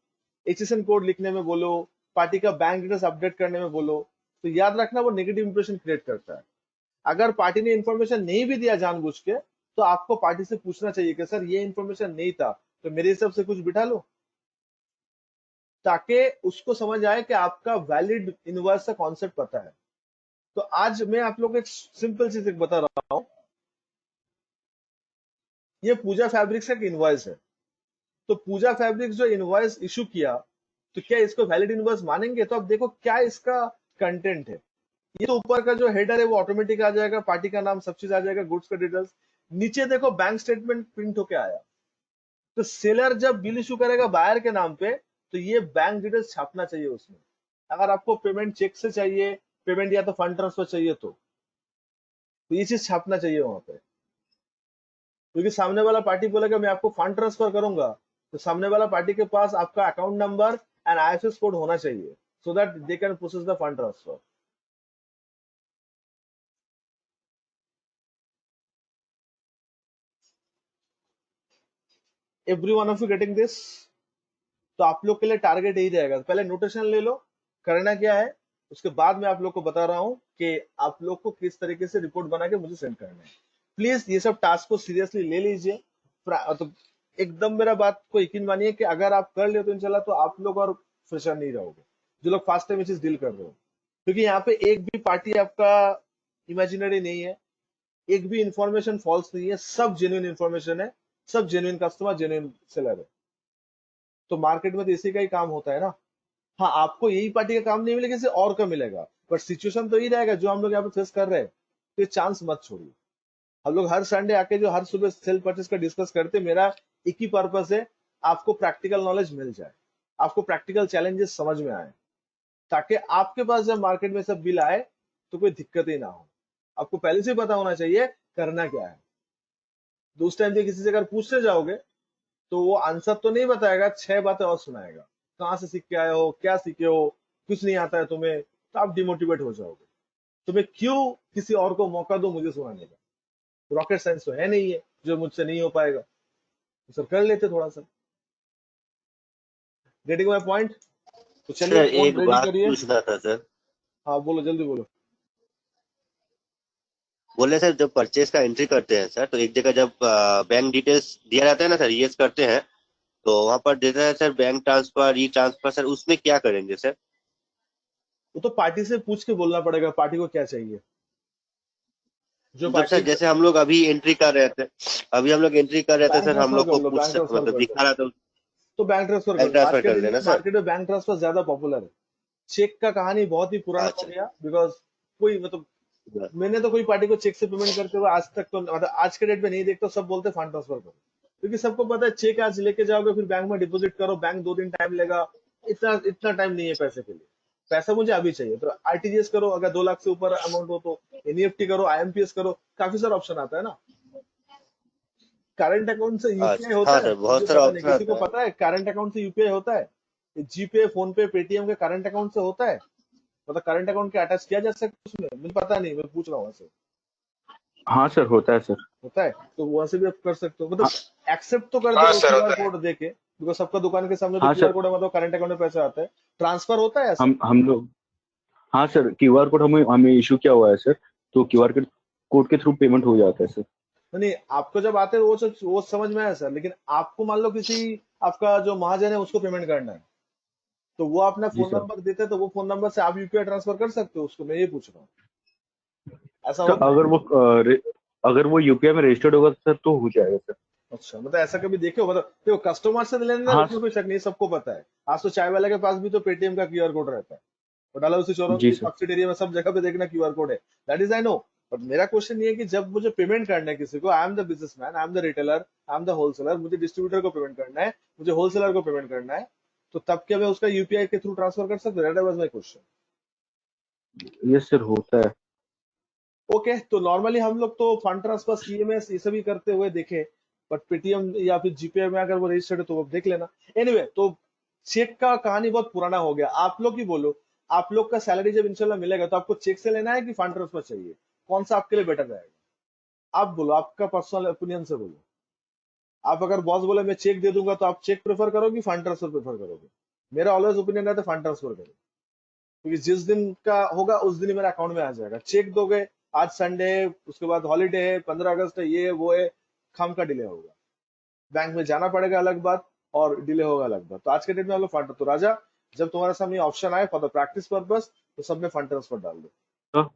एचएसएन कोड लिखने में बोलो, पार्टी का बैंक डिटेल्स अपडेट करने में बोलो, तो याद रखना वो नेगेटिव इंप्रेशन क्रिएट करता है। अगर पार्टी ने इन्फॉर्मेशन नहीं भी दिया जानबूझ के, तो आपको पार्टी से पूछना चाहिए कि सर ये इन्फॉर्मेशन नहीं था, तो मेरे हिसाब से कुछ बिठा लो, ताकि उसको समझ आए कि आपका वैलिड इनवॉइस का कॉन्सेप्ट पता है। तो आज मैं आप लोग को एक सिंपल चीज एक बता रहा हूं। ये पूजा फैब्रिक्स का इनवॉइस है। तो पूजा फैब्रिक्स जो इनवॉइस इशू किया, तो क्या इसको वैलिड इनवॉइस मानेंगे? तो अब देखो क्या इसका कंटेंट है। ये तो ऊपर का जो हेडर है वो ऑटोमेटिक आ जाएगा, पार्टी का नाम सब चीज आ जाएगा, गुड्स का डिटेल्स। नीचे देखो बैंक स्टेटमेंट प्रिंट होके आया। तो सेलर जब बिल इशू करेगा बायर के नाम पे, तो ये बैंक डिटेल्स छापना चाहिए उसमें। अगर आपको पेमेंट चेक से चाहिए, पेमेंट या तो फंड ट्रांसफर चाहिए, तो ये चीज छापना चाहिए वहां पे। क्योंकि सामने वाला पार्टी बोलेगा मैं आपको फंड ट्रांसफर करूंगा, तो सामने वाला पार्टी के पास आपका account number and IFS code होना चाहिए, so that they can process the fund transfer. Every one of you getting this? तो आप लोग के लिए टारगेट यही रहेगा, पहले नोटेशन ले लो, करना क्या है, उसके बाद मैं आप लोग को बता रहा हूं कि आप लोग को किस तरीके से रिपोर्ट बना के मुझे सेंड करना है। प्लीज ये सब टास्क को सीरियसली ले लीजिए। तो एकदम मेरा बात को यकीन मानिए कि अगर आप कर ले तो इंशाल्लाह तो आप लोग और फ्रेशर नहीं रहोगे, जो लोग फास्ट टाइम चीज डील कर रहे हो। क्योंकि यहाँ पे एक भी पार्टी आपका इमेजिनरी नहीं है, एक भी इंफॉर्मेशन फॉल्स नहीं है, सब जेन्युइन इंफॉर्मेशन है, सब जेन्युइन कस्टमर जेन्युइन सेलर है। तो मार्केट में तो इसी का ही काम होता है ना। हाँ, आपको यही पार्टी का काम नहीं मिलेगा, किसी और का मिलेगा, बट सिचुएशन तो यही रहेगा जो हम लोग यहाँ पे फेस कर रहे हैं। तो ये चांस मत छोड़िए। हम लोग हर संडे आके जो हर सुबह सेल परचेस का डिस्कस करते हैं, मेरा एक ही पर्पस है, आपको प्रैक्टिकल नॉलेज मिल जाए, आपको प्रैक्टिकल चैलेंजेस समझ में आए, ताकि आपके पास जब मार्केट में सब बिल आए तो कोई दिक्कत ही ना हो। आपको पहले से पता होना चाहिए करना क्या है। तो उस टाइम पे किसी से अगर पूछने जाओगे तो वो आंसर तो नहीं बताएगा, 6 बातें और सुनाएगा, कहाँ से सीख के आए हो, क्या सीखे हो, कुछ नहीं आता है तुम्हें, तो आप डिमोटिवेट हो जाओगे। तो मैं क्यों किसी और को मौका दूं मुझे सुनाने का? रॉकेट साइंस तो है नहीं है जो मुझसे नहीं हो पाएगा, तो सर कर लेते थोड़ा सा। Getting my point? तो चलिए सर फोन एक रेडी बात करिए। पूछना था सर। हाँ बोलो, जल्दी बोलो। बोले सर जब परचेज का एंट्री करते हैं सर, तो एक जगह जब बैंक डिटेल्स दिया जाता है ना सर, यस करते हैं, तो वहां पर देता है सर बैंक ट्रांसफर, ई ट्रांसफर, सर उसमें क्या करेंगे सर? वो तो पार्टी से पूछ के बोलना पड़ेगा, पार्टी को क्या चाहिए। जो मतलब सर पार्टी जैसे हम लोग अभी एंट्री कर रहे थे, बैंक सर हम ट्रांसफर लोग कर को लो, बैंक ट्रांसफर मतलब कर दिखा दो, रहा था, तो बैंक ट्रांसफर कर बैंक दो। आज ट्रांसफर के कर दिन देना में सर। मार्केट में बैंक ट्रांसफर ज्यादा पॉपुलर है। चेक का कहानी बहुत ही पुराना हो अच्छा। गया, बिकॉज कोई मतलब मैंने तो कोई पार्टी को चेक से पेमेंट करते हुए आज तक तो मतलब आज के डेट में नहीं देखता, सब बोलते फंड ट्रांसफर करो, क्योंकि सबको पता है चेक आज लेके जाओगे फिर बैंक में डिपॉजिट करो, बैंक 2 दिन टाइम लेगा, इतना इतना टाइम नहीं है पैसे के लिए। पैसा मुझे अभी चाहिए, तो आरटीजीएस करो, अगर 2 लाख से ऊपर अमाउंट हो तो एनईएफटी करो, आईएमपीएस करो, काफी सारा ऑप्शन आता है ना। करंट अकाउंट से यूपीआई अच्छा होता हाँ है, सर, मुझे बहुत सारा पता नहीं, ऑप्शन किसी को आता है। पता है करंट अकाउंट से यूपीआई होता है? जीपे, फोन पे, पेटीएम के करंट अकाउंट से होता है? मतलब करंट अकाउंट के अटैच किया जा सकता है उसमें? मुझे पता नहीं, मैं पूछ रहा हूँ ऐसे। हाँ सर, होता है सर। होता है तो वहां से भी आप कर सकते हो, हाँ मतलब एक्सेप्ट तो कर दे हाँ रहे हो सर क्यूआर होता है। कोड देके, बिकॉज सबका दुकान के सामने तो हाँ क्यूआर सर, कोड है, मतलब करंट अकाउंट में पैसा आता है। ट्रांसफर होता है ऐसा? हम लोग, हाँ सर, क्यूआर कोड हमें हमें इशू किया हुआ है सर, तो अच्छा, क्यूआर कोड के थ्रू पेमेंट हो जाता है सर। नहीं आपको जब आते हैं वो समझ में आया सर, लेकिन आपको मान लो किसी आपका जो महाजन है उसको पेमेंट करना है, तो वो अपना जी फोन सर। नंबर देते हैं, तो वो फोन नंबर से आप यूपीआई ट्रांसफर कर सकते हो उसको, मैं ये पूछ रहा हूँ, ऐसा तो होता है? अगर वो यूपीआई में रजिस्टर्ड होगा सर तो हो जाएगा सर। अच्छा, मतलब ऐसा कभी देखे हो? मतलब देखो, कस्टमर से लेने देना हाँ उसमें कोई शक नहीं, सबको पता है। आज तो चाय वाले के पास भी तो पेटीएम का क्यूआर कोड रहता है, और डाला उसी चौरों जी की सर। ऑक्सीड एरिया में सब जगह पे देखना क्यूआर कोड है, that is I know. But मेरा क्वेश्चन ये है कि जब मुझे पेमेंट करना है किसी को, I am the businessman, I am the retailer, I am the wholesaler, मुझे डिस्ट्रीब्यूटर को पेमेंट करना है, मुझे होलसेलर को पेमेंट करना है, तो तब क्या मैं उसका यूपीआई के थ्रू ट्रांसफर कर सकता हूँ? That was my question. Yes sir, होता है। ओके, तो नॉर्मली हम लोग तो फंड ट्रांसफर, सीएमएस ये सभी करते हुए देखे, बट पेटीएम या फिर जीपे में अगर वो रजिस्टर्ड है तो वो देख लेना। एनीवे तो चेक का कहानी बहुत पुराना हो गया। आप लोग ही बोलो, आप लोग का सैलरी जब इंशाल्लाह मिलेगा तो आपको चेक से लेना है कि फंड ट्रांसफर चाहिए? कौन सा आपके लिए बेटर रहेगा? आप बोलो, आपका पर्सनल ओपिनियन से बोलो। आप अगर बॉस बोले मैं चेक दे दूंगा, तो आप चेक प्रेफर करोगे, फंड ट्रांसफर प्रेफर करोगे? मेरा ऑलवेज ओपिनियन रहता है फंड ट्रांसफर करो, क्योंकि जिस दिन का होगा उस दिन ही मेरे अकाउंट में आ जाएगा। चेक दोगे, आज संडे है, उसके बाद हॉलीडे है, 15 अगस्त है, ये है, वो है, खाम का डिले होगा, बैंक में जाना पड़ेगा अलग बात, और डिले होगा अलग बात। तो आज के डेट में हम लोग फंड, तो राजा जब तुम्हारे सामने ऑप्शन आए फॉर द प्रैक्टिस पर्पस, तो सब में फंड ट्रांसफर डाल दो। हाँ,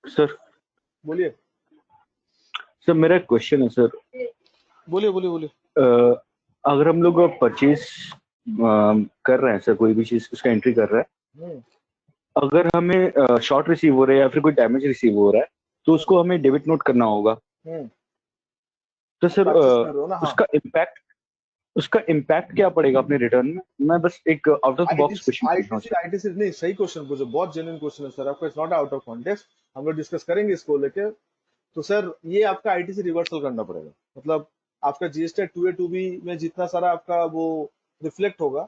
सर। बोलिए सर मेरा एक क्वेश्चन है सर। बोलिए बोलिए बोलिए। अगर हम लोग परचेज कर रहे हैं सर, कोई भी चीज उसका एंट्री कर रहा है, हम्म, अगर हमें शॉर्ट रिसीव हो रहा है या फिर कोई डैमेज रिसीव हो रहा है, तो उसको हमें डेबिट नोट करना होगा। तो सर परचेस कर रहे हो ना? हाँ, उसका इम्पैक्ट क्या पड़ेगा अपने रिटर्न में? मैं बस एक out of the box question पूछ रहा हूँ आईटीसी सर। आईटीसी नहीं, सही क्वेश्चन पूछो, बहुत जेन्युइन क्वेश्चन है सर आपका, it's not out of context, हम लोग डिस्कस करेंगे इसको लेके। तो सर ये आपका आईटीसी रिवर्सल करना पड़ेगा, मतलब आपका जीएसटी 2A 2B में जितना सारा आपका वो रिफ्लेक्ट होगा,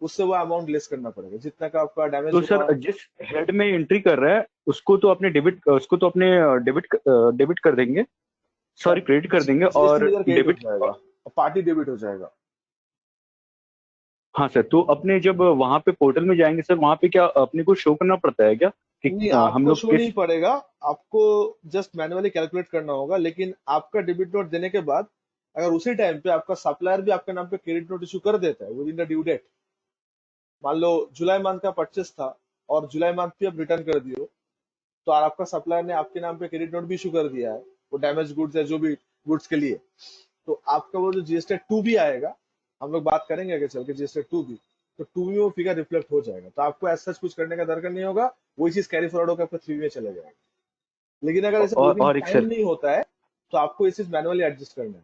उससे वो अमाउंट लेस करना पड़ेगा, जितना का आपका डैमेज तो हुआ। सर जिस हेड में एंट्री कर रहा है उसको तो अपने डेबिट कर देंगे, सॉरी क्रेडिट कर देंगे, जीएसटी और लेकर क्रेडिट हो डेबिट। जाएगा, पार्टी डेबिट हो जाएगा। हाँ सर, तो अपने जब वहां पे पोर्टल में जाएंगे सर, वहां पे क्या अपने को शो करना पड़ता है क्या कि नहीं, हम आपको लोग शो नहीं किस? पड़ेगा, आपको जस्ट मैनुअली कैलकुलेट करना होगा, लेकिन आपका डेबिट नोट देने के बाद अगर उसी टाइम पे आपका सप्लायर भी आपके नाम पे क्रेडिट नोट इशू कर देता है within the due date, मान लो जुलाई मंथ का परचेस था और जुलाई मंथ भी आप रिटर्न कर दियो, तो आपका सप्लायर ने आपके नाम पे क्रेडिट नोट भी इशू कर दिया है वो डैमेज गुड्स या जो भी गुड्स के लिए, तो आपका वो जो जीएसटी 2B आएगा हम लोग बात करेंगे आगे चल के जीएसटी 2 भी, तो 2 में वो फिगर रिफ्लेक्ट हो जाएगा, तो आपको ऐसा कुछ करने का दरकार नहीं होगा, वही चीज कैरी फॉरवर्ड होकर आपका 3 में चला जाएगा। लेकिन अगर ऐसा विद इन और एक टाइम सर, नहीं होता है तो आपको ये चीज मैनुअली एडजस्ट करना है,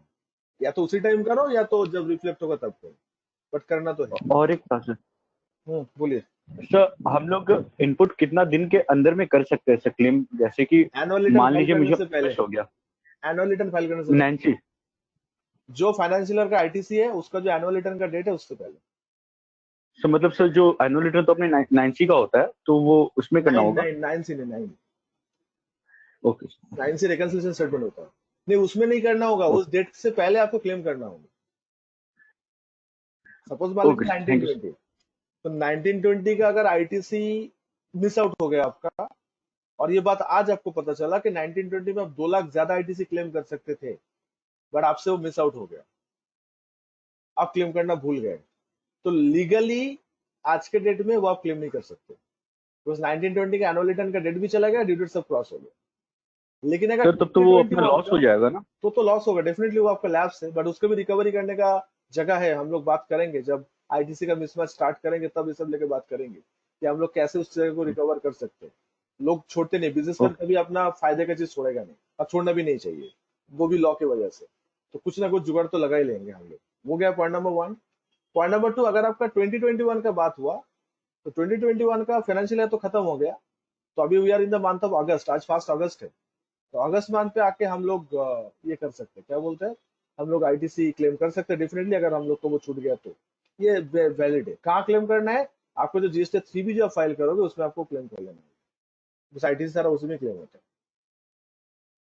या तो उसी टाइम करो या तो जब रिफ्लेक्ट होगा तब करो, बट करना तो है। और एक था सर, बोलिए। सर हम लोग इनपुट कितना दिन के अंदर में कर सकते हैं सर क्लेम, जैसे कि एनुअल रिटर्न मान फाइल लीजिए करने मुझे से पहले, हो गया एनुअल रिटर्न फाइल करने से पहले, नैन्सी, जो फाइनेंशियल का आईटीसी है उसका जो एनुअल रिटर्न का डेट है उससे पहले। तो मतलब सर जो एनुअल रिटर्न तो अपने 9C का होता है, तो वो उसमें करना होगा। 9 ओके से रिकंसिलिएशन स्टेटमेंट होता है, नहीं उसमें नहीं करना होगा, उस डेट से पहले आपको क्लेम करना होगा। सपोज मान लीजिए ओके, थैंक यू 1920, तो 1920 का अगर आईटीसी मिस आउट हो गया आपका, और ये बात आज आपको पता चला कि 1920 में आप 2 लाख ज्यादा आईटीसी क्लेम कर सकते थे, बट आपसे वो मिस आउट हो गया, आप क्लेम करना भूल गए, तो लीगली आज के डेट में वो आप क्लेम नहीं कर सकते, बिकॉज 1920 का एनुअल रिटर्न का डेट भी चला गया, ड्यू डेट सब क्रॉस हो गया। लेकिन अगर सर, तब तो वो 2020 अपना में लॉस हो होगा जाएगा ना। तो लॉस होगा डेफिनेटली, वो आपका लैप्स है, बट उसको भी रिकवरी करने का जगह है, हम लोग बात करेंगे जब आईटीसी का मिसमैच स्टार्ट करेंगे, तब ये सब लेके बात करेंगे कि हम लोग कैसे उस जगह को रिकवर कर सकते हैं। लोग छोड़ते नहीं, बिजनेसमैन ओके कभी अपना फायदे का चीज छोड़ेगा नहीं, और छोड़ना भी नहीं चाहिए, वो भी लॉ की वजह से, तो कुछ ना कुछ जुगाड़ तो लगा ही लेंगे हम लोग। वो गया पॉइंट नंबर 1। पॉइंट नंबर 2, अगर आपका 2021 का बात हुआ, तो 2021 का फाइनेंशियल ईयर तो खत्म हो गया, तो अभी we are in the month of August, आज 1 अगस्त है, तो अगस्त मंथ पे आके हम लोग ये कर सकते हैं, क्या बोलते हैं, हम लोग आईटीसी क्लेम कर सकते हैं डेफिनेटली, अगर हम लोग को वो छूट गया तो ये वैलिड है। कहाँ क्लेम करना है आपको, जो जीएसटी 3 भी जो आप फाइल करोगे उसमें आपको क्लेम कर लेना है, बस आईटीसी सारा उसी में क्लेम होता है।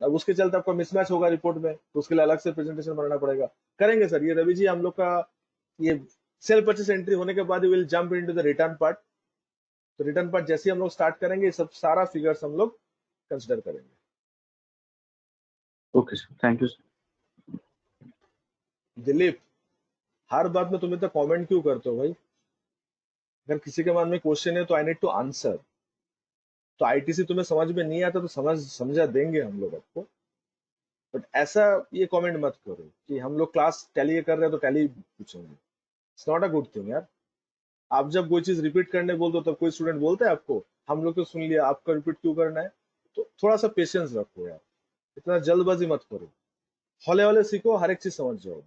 अब उसके चलते आपका मिसमैच होगा रिपोर्ट में, तो उसके लिए अलग से प्रेजेंटेशन बनाना पड़ेगा, करेंगे सर ये रवि जी हम लोग का। ये सेल परचेस एंट्री होने के बाद will jump into the return part, तो रिटर्न पार्ट जैसे हम लोग स्टार्ट करेंगे, सब सारा फिगर्स हम लोग कंसिडर करेंगे। Okay sir, thank you sir. Dilip, हर बात में तुम इतना कमेंट क्यों करते हो भाई? अगर किसी के मन में क्वेश्चन है तो आई नीड टू आंसर। तो आईटीसी तुम्हें समझ में नहीं आता तो समझा देंगे हम लोग आपको, बट ऐसा ये कमेंट मत करो कि हम लोग क्लास टैली कर रहे हैं तो टैली पूछेंगे, it's not a good thing यार। आप जब कोई चीज रिपीट करने बोल दो, तब कोई स्टूडेंट बोलता है आपको हम लोग तो सुन लिया, आपका रिपीट क्यों करना है? तो थोड़ा सा पेशेंस रखो यार, इतना जल्दबाजी मत करो, हौले हौले सीखो, हर एक चीज समझ जाओ।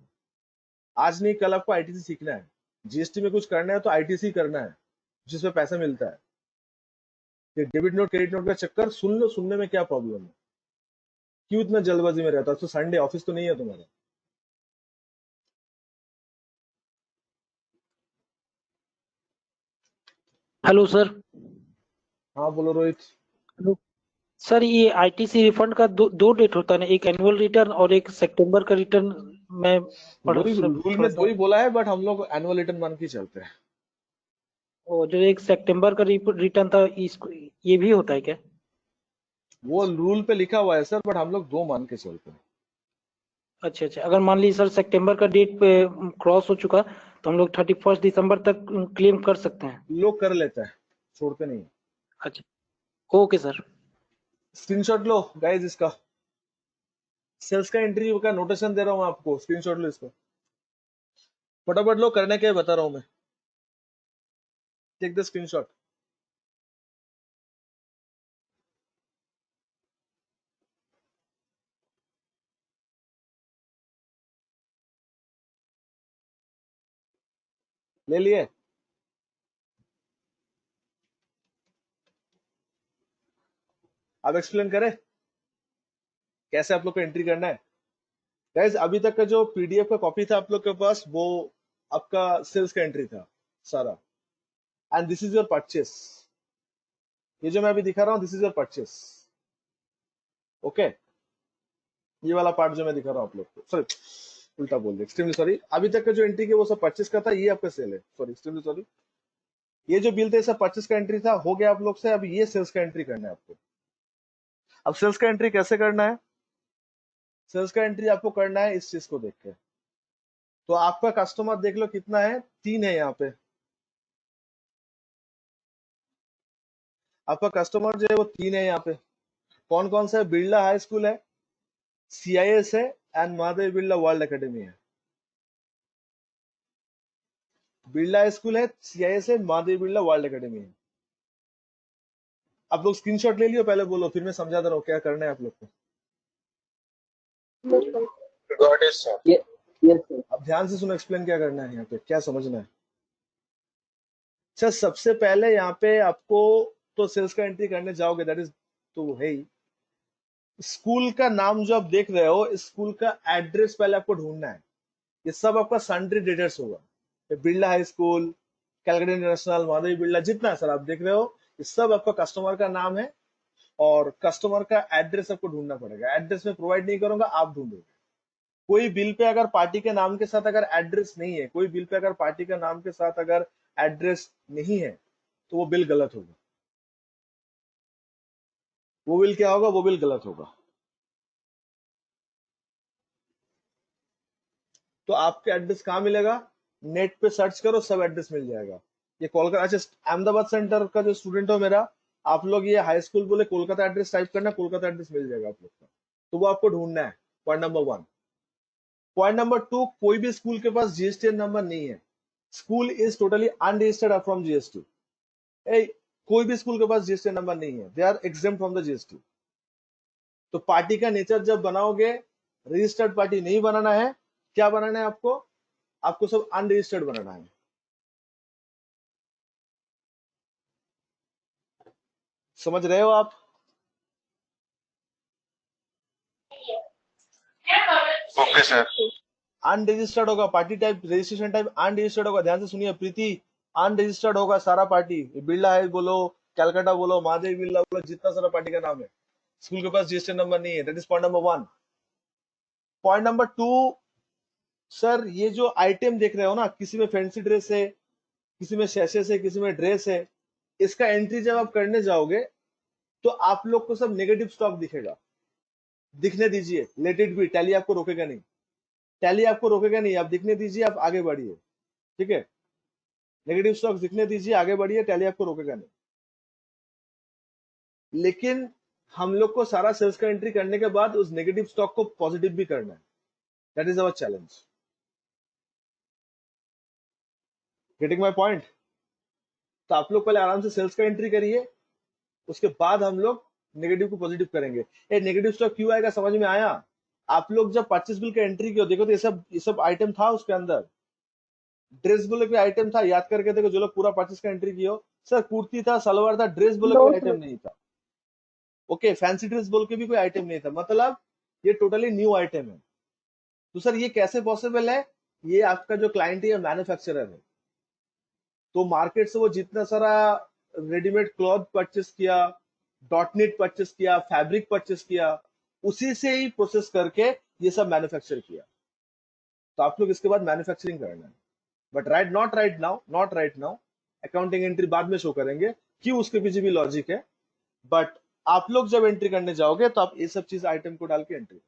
आज नहीं कल आपको आईटीसी सीखना है, जीएसटी में कुछ करना है तो आईटीसी करना है, जिसमें पैसा मिलता है। ये डेबिट नोट क्रेडिट नोट का चक्कर सुन लो, सुनने में क्या प्रॉब्लम है? क्यों इतना जल्दबाजी में रहता है? तो संडे ऑफिस तो नहीं है तुम्हारा? Hello sir. हाँ बोलो रोहित। हेलो सर, ये आईटीसी रिफंड का दो डेट होता है ना, एक एनुअल रिटर्न और एक सितंबर का रिटर्न। मैं पढ़ा वही सब रूल थोड़ा में सा। दो ही बोला है, बट हम लोग एनुअल रिटर्न मान के चलते हैं। और जो एक सितंबर का रिटर्न था, इसको ये भी होता है क्या? वो रूल पे लिखा हुआ है सर, बट हम लोग 2 मान के चलते हैं। अच्छा अच्छा, अगर मान लीजिए सर सितंबर का डेट पे क्रॉस हो चुका, तो हम लोग 31 दिसंबर तक क्लेम कर सकते हैं? लोग कर लेते हैं, छोड़ते नहीं। अच्छा ओके सर। स्क्रीनशॉट लो गाइस, इसका सेल्स का एंट्री का नोटेशन दे रहा हूँ आपको, स्क्रीनशॉट लो इसको, फटाफट लो, करने के बता रहा हूँ मैं। Take the screenshot. ले लिए? अब एक्सप्लेन करें कैसे आप लोग को एंट्री करना है? गाइस अभी तक का जो पीडीएफ का कॉपी था आप लोग के पास, वो आपका सेल्स का एंट्री था सारा, and this is your purchase. ये जो मैं अभी दिखा रहा हूँ, this is your purchase. Okay, ये वाला पार्ट जो मैं दिखा रहा हूँ आप लोग को, सॉरी उल्टा बोल दिया, एक्सट्रीमली सॉरी। अभी तक का जो एंट्री है वो सब परचेस का था, ये आपका सेल है, सॉरी एक्सट्रीमली सॉरी। ये जो बिल थे सब परचेस का एंट्री था, हो गया आप लोग से। अब ये सेल्स का एंट्री करना है आपको। अब सेल्स का एंट्री कैसे करना है? सेल्स का एंट्री आपको करना है इस चीज को देख के। तो आपका कस्टमर देख लो कितना है, 3 है यहाँ पे। आपका कस्टमर जो है वो 3 है यहाँ पे। कौन कौन सा है? बिरला हाई स्कूल है, CIS है, and Mahadev Birla world academy है। बिरला हाई स्कूल है, CIS है, महादेवी बिरला वर्ल्ड एकेडमी है। आप लोग स्क्रीनशॉट ले लियो, पहले बोलो, फिर मैं समझा दे रहा हूँ क्या करना है आप लोग को। Got it sir. Yes sir. अब ध्यान से सुनो, एक्सप्लेन क्या करना है यहाँ पे, क्या समझना है। अच्छा, सबसे पहले यहाँ पे आपको तो सेल्स का एंट्री करने जाओगे, दैट इज तो है ही। स्कूल का नाम जो आप देख रहे हो, स्कूल का एड्रेस पहले आपको ढूंढना है। ये सब आपका सन्ड्री डेटर्स होगा, ये Birla high school, Calcutta international, Mahadevi Birla, जितना सर आप देख रहे हो, ये सब आपका कस्टमर का नाम है और कस्टमर का एड्रेस आपको ढूंढना पड़ेगा। एड्रेस में प्रोवाइड नहीं करूंगा, आप ढूंढोगे। कोई बिल पे अगर पार्टी के नाम के साथ अगर एड्रेस नहीं है, कोई बिल पे अगर पार्टी का नाम के साथ अगर एड्रेस नहीं है, तो वो बिल गलत होगा। वो बिल क्या होगा? वो बिल गलत होगा। तो आपके एड्रेस कहाँ मिलेगा? नेट पे सर्च करो, सब एड्रेस मिल जाएगा। ये कोलकाता, अच्छा अहमदाबाद सेंटर का जो स्टूडेंट हो मेरा, आप लोग ये हाई स्कूल बोले कोलकाता एड्रेस टाइप करना, कोलकाता एड्रेस मिल जाएगा आप लोग का। तो वो आपको ढूंढना है, पॉइंट नंबर 1। पॉइंट नंबर 2, कोई भी स्कूल के पास GSTN नंबर नहीं है। School is totally unregistered from GST। कोई भी स्कूल के पास GSTN नंबर नहीं है, they are exempt from the GST। तो पार्टी का नेचर जब बनाओगे, रजिस्टर्ड पार्टी नहीं बनाना है। क्या बनाना है आपको? आपको सब अनरजिस्टर्ड बनाना है। समझ रहे हो आप? Okay sir. अनरजिस्टर्ड होगा party type, registration type unregistered होगा। ध्यान से सुनिए प्रीति, अनरजिस्टर्ड होगा सारा पार्टी। बिरला है बोलो, कैलकाटा बोलो, महादेवी बिरला बोलो, जितना सारा पार्टी का नाम है, स्कूल के पास GSTN नंबर नहीं है। That is point number 1। Point number 2, sir ये जो आइटम देख रहे हो ना, किसी में फैंसी ड्रेस है, किसी में सैशेस है, किसी में ड्रेस है, इसका एंट्री जब आप करने जाओगे तो आप लोग को सब नेगेटिव स्टॉक दिखेगा। दिखने दीजिए, लेट इट बी। टैली आपको रोकेगा नहीं, टैली आपको रोकेगा नहीं, आप दिखने दीजिए, आप आगे बढ़िए, ठीक है। नेगेटिव स्टॉक दिखने दीजिए, आगे बढ़िए, टैली आपको रोकेगा नहीं। लेकिन हम लोग को सारा सेल्स का एंट्री करने के बाद उस नेगेटिव स्टॉक को पॉजिटिव भी करना है। That is our challenge. Getting my point? तो आप लोग पहले आराम से सेल्स का एंट्री करिए, उसके बाद हम लोग नेगेटिव को पॉजिटिव करेंगे। ये नेगेटिव स्टॉक क्यों आएगा, समझ में आया? आप लोग जब परचेस बिल का एंट्री किया, देखो तो ये सब आइटम था उसके अंदर। ड्रेस बोले कोई आइटम था, याद करके देखो जो लोग पूरा परचेस का एंट्री किया, सर कुर्ती था, सलवार था, ड्रेस बोले कोई आइटम नहीं था। ओके, फैंसी ड्रेस बोल के भी कोई आइटम नहीं था, मतलब ये टोटली न्यू आइटम है। तो सर ये कैसे पॉसिबल है? ये आपका जो क्लाइंट है मैन्युफैक्चरर है, तो मार्केट से वो जितना सारा रेडीमेड क्लॉथ परचेस किया, डॉटनेट परचेस किया, फैब्रिक परचेस किया, उसी से ही प्रोसेस करके ये सब मैन्युफैक्चर किया। तो आप लोग इसके बाद मैन्युफैक्चरिंग करना है, but not right now. Accounting entry बाद में शो करेंगे, क्यों, उसके पीछे भी लॉजिक है। बट आप लोग जब एंट्री करने जाओगे तो आप ये सब चीज आइटम को डाल के एंट्री।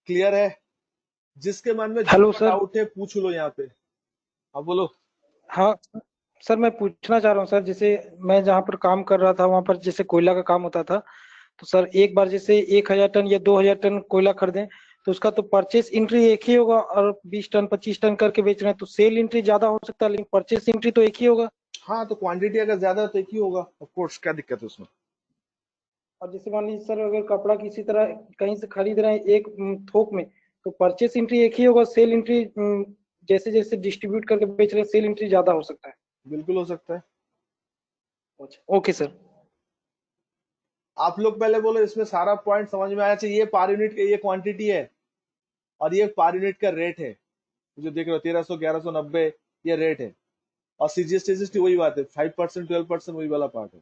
क्लियर है? जिसके मन में हेलो जो सर। डाउट है पूछ लो यहाँ पे। हाँ बोलो। हाँ सर, मैं पूछना चाह रहा हूँ सर, जैसे मैं जहाँ पर काम कर रहा था वहाँ पर जैसे कोयला का काम होता था, तो सर एक बार जैसे 1000 टन या 2000 टन कोयला खरीदें तो उसका तो परचेस एंट्री एक ही होगा, और 20 टन 25 टन करके बेच रहे हैं तो सेल एंट्री ज्यादा हो सकता है, लेकिन परचेस एंट्री तो एक ही होगा। हाँ, तो क्वांटिटी अगर ज्यादा है तो एक ही होगा, ऑफ कोर्स, क्या दिक्कत है उसमें। और जैसे मान लीजिए सर, अगर कपड़ा किसी तरह कहीं से खरीद रहे हैं एक थोक में, तो परचेस एंट्री एक ही होगा, सेल एंट्री जैसे जैसे डिस्ट्रीब्यूट करके बेच रहे हैं सेल एंट्री ज्यादा हो सकता है। बिल्कुल हो सकता है। Okay sir. आप लोग पहले बोलो, इसमें सारा पॉइंट समझ में आया चाहिए। ये पर यूनिट ये क्वांटिटी है और ये पर यूनिट का रेट है, जो देख रहे हो 1300 1190 ये रेट है, और CGST वही बात है, 5% 12% वही वाला पार्ट है।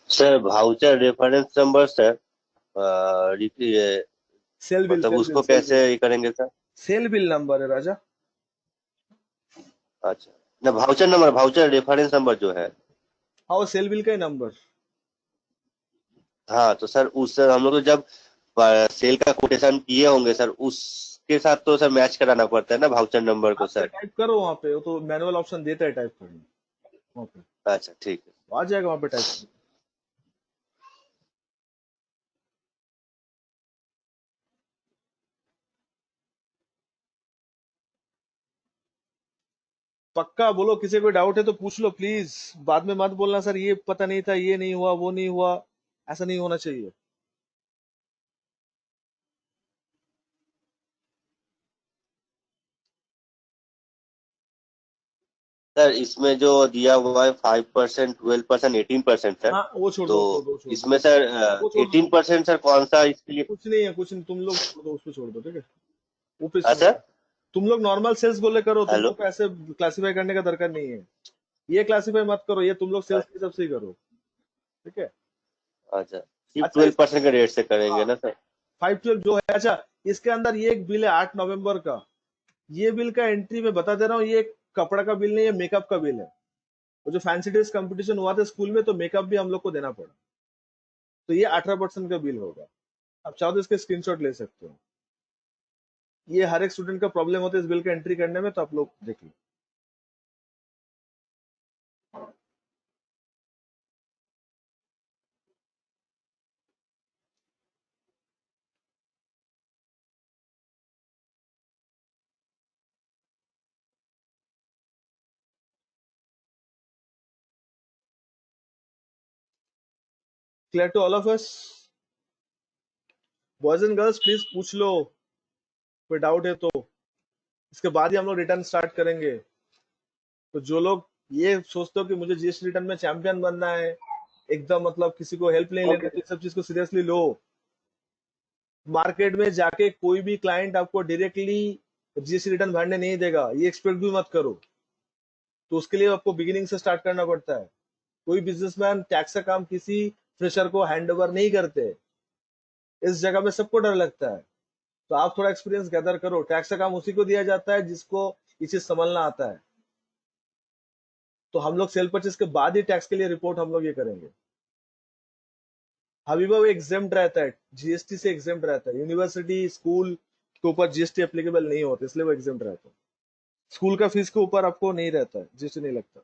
Sir voucher reference number sir, sale bill, मतलब उसको कैसे ये करेंगे सर? सेल बिल नंबर है राजा। अच्छा, ना voucher number, voucher reference number जो है। हाँ, वो सेल बिल का ही नंबर। हाँ तो सर उस सर हम लोग तो जब सेल का कोटेशन किए होंगे सर, उसके साथ तो सर मैच कराना पड़ता है ना भाउचर नंबर को सर। टाइप करो वहाँ पे, वो तो मैनुअल ऑप्शन देता है टाइप करने वहाँ पे। अच्छा ठीक है। आ जाएगा वहां पे टैक्स। पक्का बोलो, किसी को डाउट है तो पूछ लो प्लीज, बाद में मत बोलना सर ये पता नहीं था, ये नहीं हुआ, वो नहीं हुआ। ऐसा नहीं होना चाहिए। सर इसमें जो दिया हुआ है 5%, 12%, 18%, सर, हाँ वो छोड़ तो दो, छोड़ दो, छोड़ दो, इसमें सर वो छोड़ दो। 18% सर कौन सा इसलिए? कुछ नहीं है, कुछ नहीं, तुम लोग छोड़ दो, उसको छोड़ दो, ठीक है। वो पे हाँ छोड़ सर, दो। तुम लोग नॉर्मल सेल्स बोले करो, तुम हेलो। लोग को ऐसे क्लासिफाई करने का दरकार नहीं है। ये क्लासिफाई मत करो, ये तुम लोग सेल्स के अच्छा हिसाब से ही करो, ठीक है। अच्छा, सिर्फ अच्छा 12% के रेट से करेंगे हाँ, ना सर? 512 जो है। अच्छा, इसके अंदर ये एक बिल है 8 नवंबर का। ये बिल का एंट्री मैं बता दे रहा हूँ, ये कपड़ा का बिल नहीं है, मेकअप का बिल है। वो जो फैंसी ड्रेस कंपटीशन हुआ था स्कूल में, तो मेकअप भी हम लोग को देना पड़ा। तो ये 18% का बिल होगा। आप चाहो तो इसके स्क्रीनशॉट ले सकते हो। ये हर एक स्टूडेंट का प्रॉब्लम होता है इस बिल का एंट्री करने में, तो आप लोग देख लो। Clear to all of us? Boys and girls please पूछ लो, कोई डाउट है तो। इसके बाद ही हम लोग रिटर्न स्टार्ट करेंगे। तो जो लोग ये सोचते हो कि मुझे जीएसटी रिटर्न में चैंपियन बनना है, एकदम मतलब किसी को हेल्प नहीं लेना, ओके तो ये सब चीज को सीरियसली लो। मार्केट में जाके कोई भी क्लाइंट आपको डायरेक्टली जीएसटी रिटर्न भरने नहीं देगा, ये एक्सपेक्ट भी मत करो। तो उसके लिए आपको बिगिनिंग से स्टार्ट करना पड़ता है। कोई बिजनेसमैन टैक्स का काम किसी फ्रेशर को हैंड ओवर नहीं करते। इस जगह में सबको डर लगता है। तो आप थोड़ा एक्सपीरियंस गैदर करो। टैक्स का काम उसी को दिया जाता है जिसको ये चीज संभलना आता है। तो हम लोग सेल परचेज के बाद ही टैक्स के लिए रिपोर्ट हम लोग ये करेंगे। हबीबा वो एग्जेम्प्ट रहता है, जीएसटी से एग्जेम्प्ट रहता है। यूनिवर्सिटी स्कूल के ऊपर जीएसटी एप्लीकेबल नहीं होता, इसलिए वो एग्जेम्प्ट रहता है। स्कूल का फीस के ऊपर आपको नहीं रहता है, जीएसटी नहीं लगता।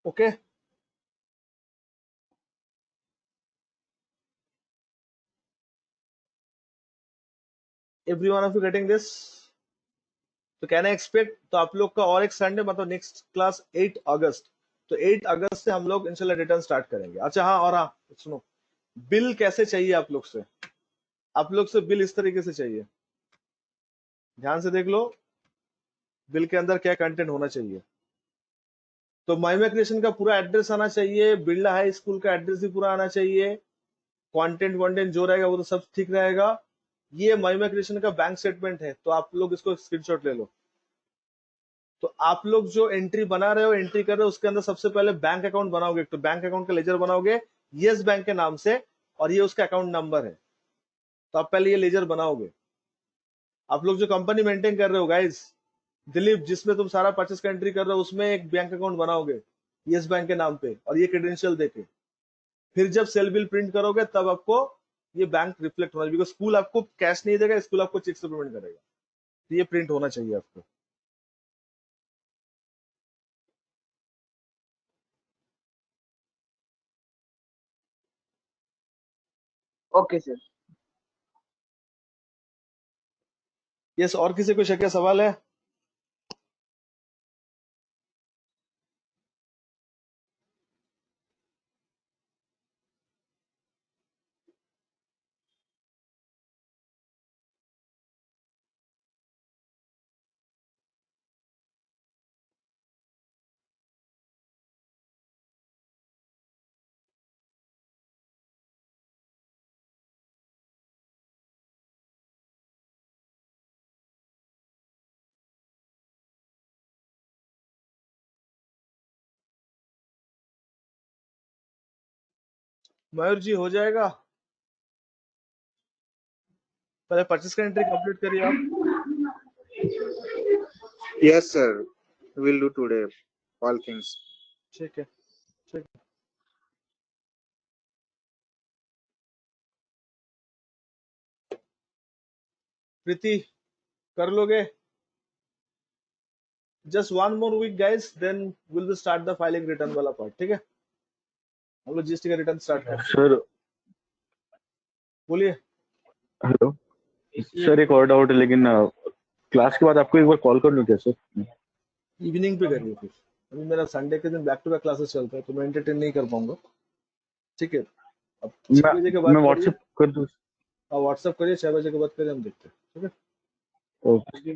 Okay, every one of you getting this? तो कैन आई एक्सपेक्ट, तो आप लोग का और एक संडे मतलब नेक्स्ट क्लास 8 अगस्त। तो 8 अगस्त से हम लोग इंशाल्लाह रिटर्न स्टार्ट करेंगे। अच्छा हाँ, और हाँ सुनो, बिल कैसे चाहिए आप लोग से? आप लोग से बिल इस तरीके से चाहिए, ध्यान से देख लो। बिल के अंदर क्या कंटेंट होना चाहिए? तो माइमा क्रिएशन का पूरा एड्रेस आना चाहिए, बिरला हाई स्कूल का एड्रेस भी पूरा आना चाहिए। कंटेंट वॉन्टेंट जो रहेगा वो तो सब ठीक रहेगा। ये माइमा क्रिएशन का बैंक स्टेटमेंट है, तो आप लोग इसको स्क्रीनशॉट ले लो। तो आप लोग जो एंट्री बना रहे हो, एंट्री कर रहे हो, उसके अंदर सबसे पहले बैंक अकाउंट बनाओगे। तो बैंक अकाउंट का लेजर बनाओगे यस बैंक के नाम से, और ये उसका अकाउंट नंबर है। तो आप पहले ये लेजर बनाओगे। आप लोग जो कंपनी मेंटेन कर रहे हो गाइस, दिलीप, जिसमें तुम सारा परचेस का एंट्री कर रहे हो, उसमें एक बैंक अकाउंट बनाओगे यस बैंक के नाम पे, और ये क्रेडेंशियल देके। फिर जब सेल बिल प्रिंट करोगे तब आपको ये बैंक रिफ्लेक्ट होना चाहिए, बिकॉज स्कूल आपको कैश नहीं देगा, स्कूल आपको चेक से पेमेंट करेगा। तो ये प्रिंट होना चाहिए आपको। Okay sir. यस, और किसी को शक या सवाल है? मयूर जी हो जाएगा, पहले परचेस का एंट्री कंप्लीट करिए आप। Yes, sir. We'll do today all things. ठीक है, ठीक है। प्रीति, कर लोगे? Just 1 more week guys, then we'll be start the filing return वाला part, ठीक है? हम लोग जीएसटी का रिटर्न स्टार्ट करते हैं। सर बोलिए। हेलो सर, एक और डाउट है, लेकिन क्लास के बाद आपको एक बार कॉल कर लूँ क्या सर? इवनिंग पे करिए फिर, अभी मेरा संडे के दिन बैक टू बैक क्लासेस चलता है तो मैं एंटरटेन नहीं कर पाऊंगा, ठीक है? अब 6 बजे के बाद मैं व्हाट्सएप कर दूँ? व्हाट्सएप करिए, 6 बजे के बाद करिए, हम देखते हैं, ठीक है? ओके।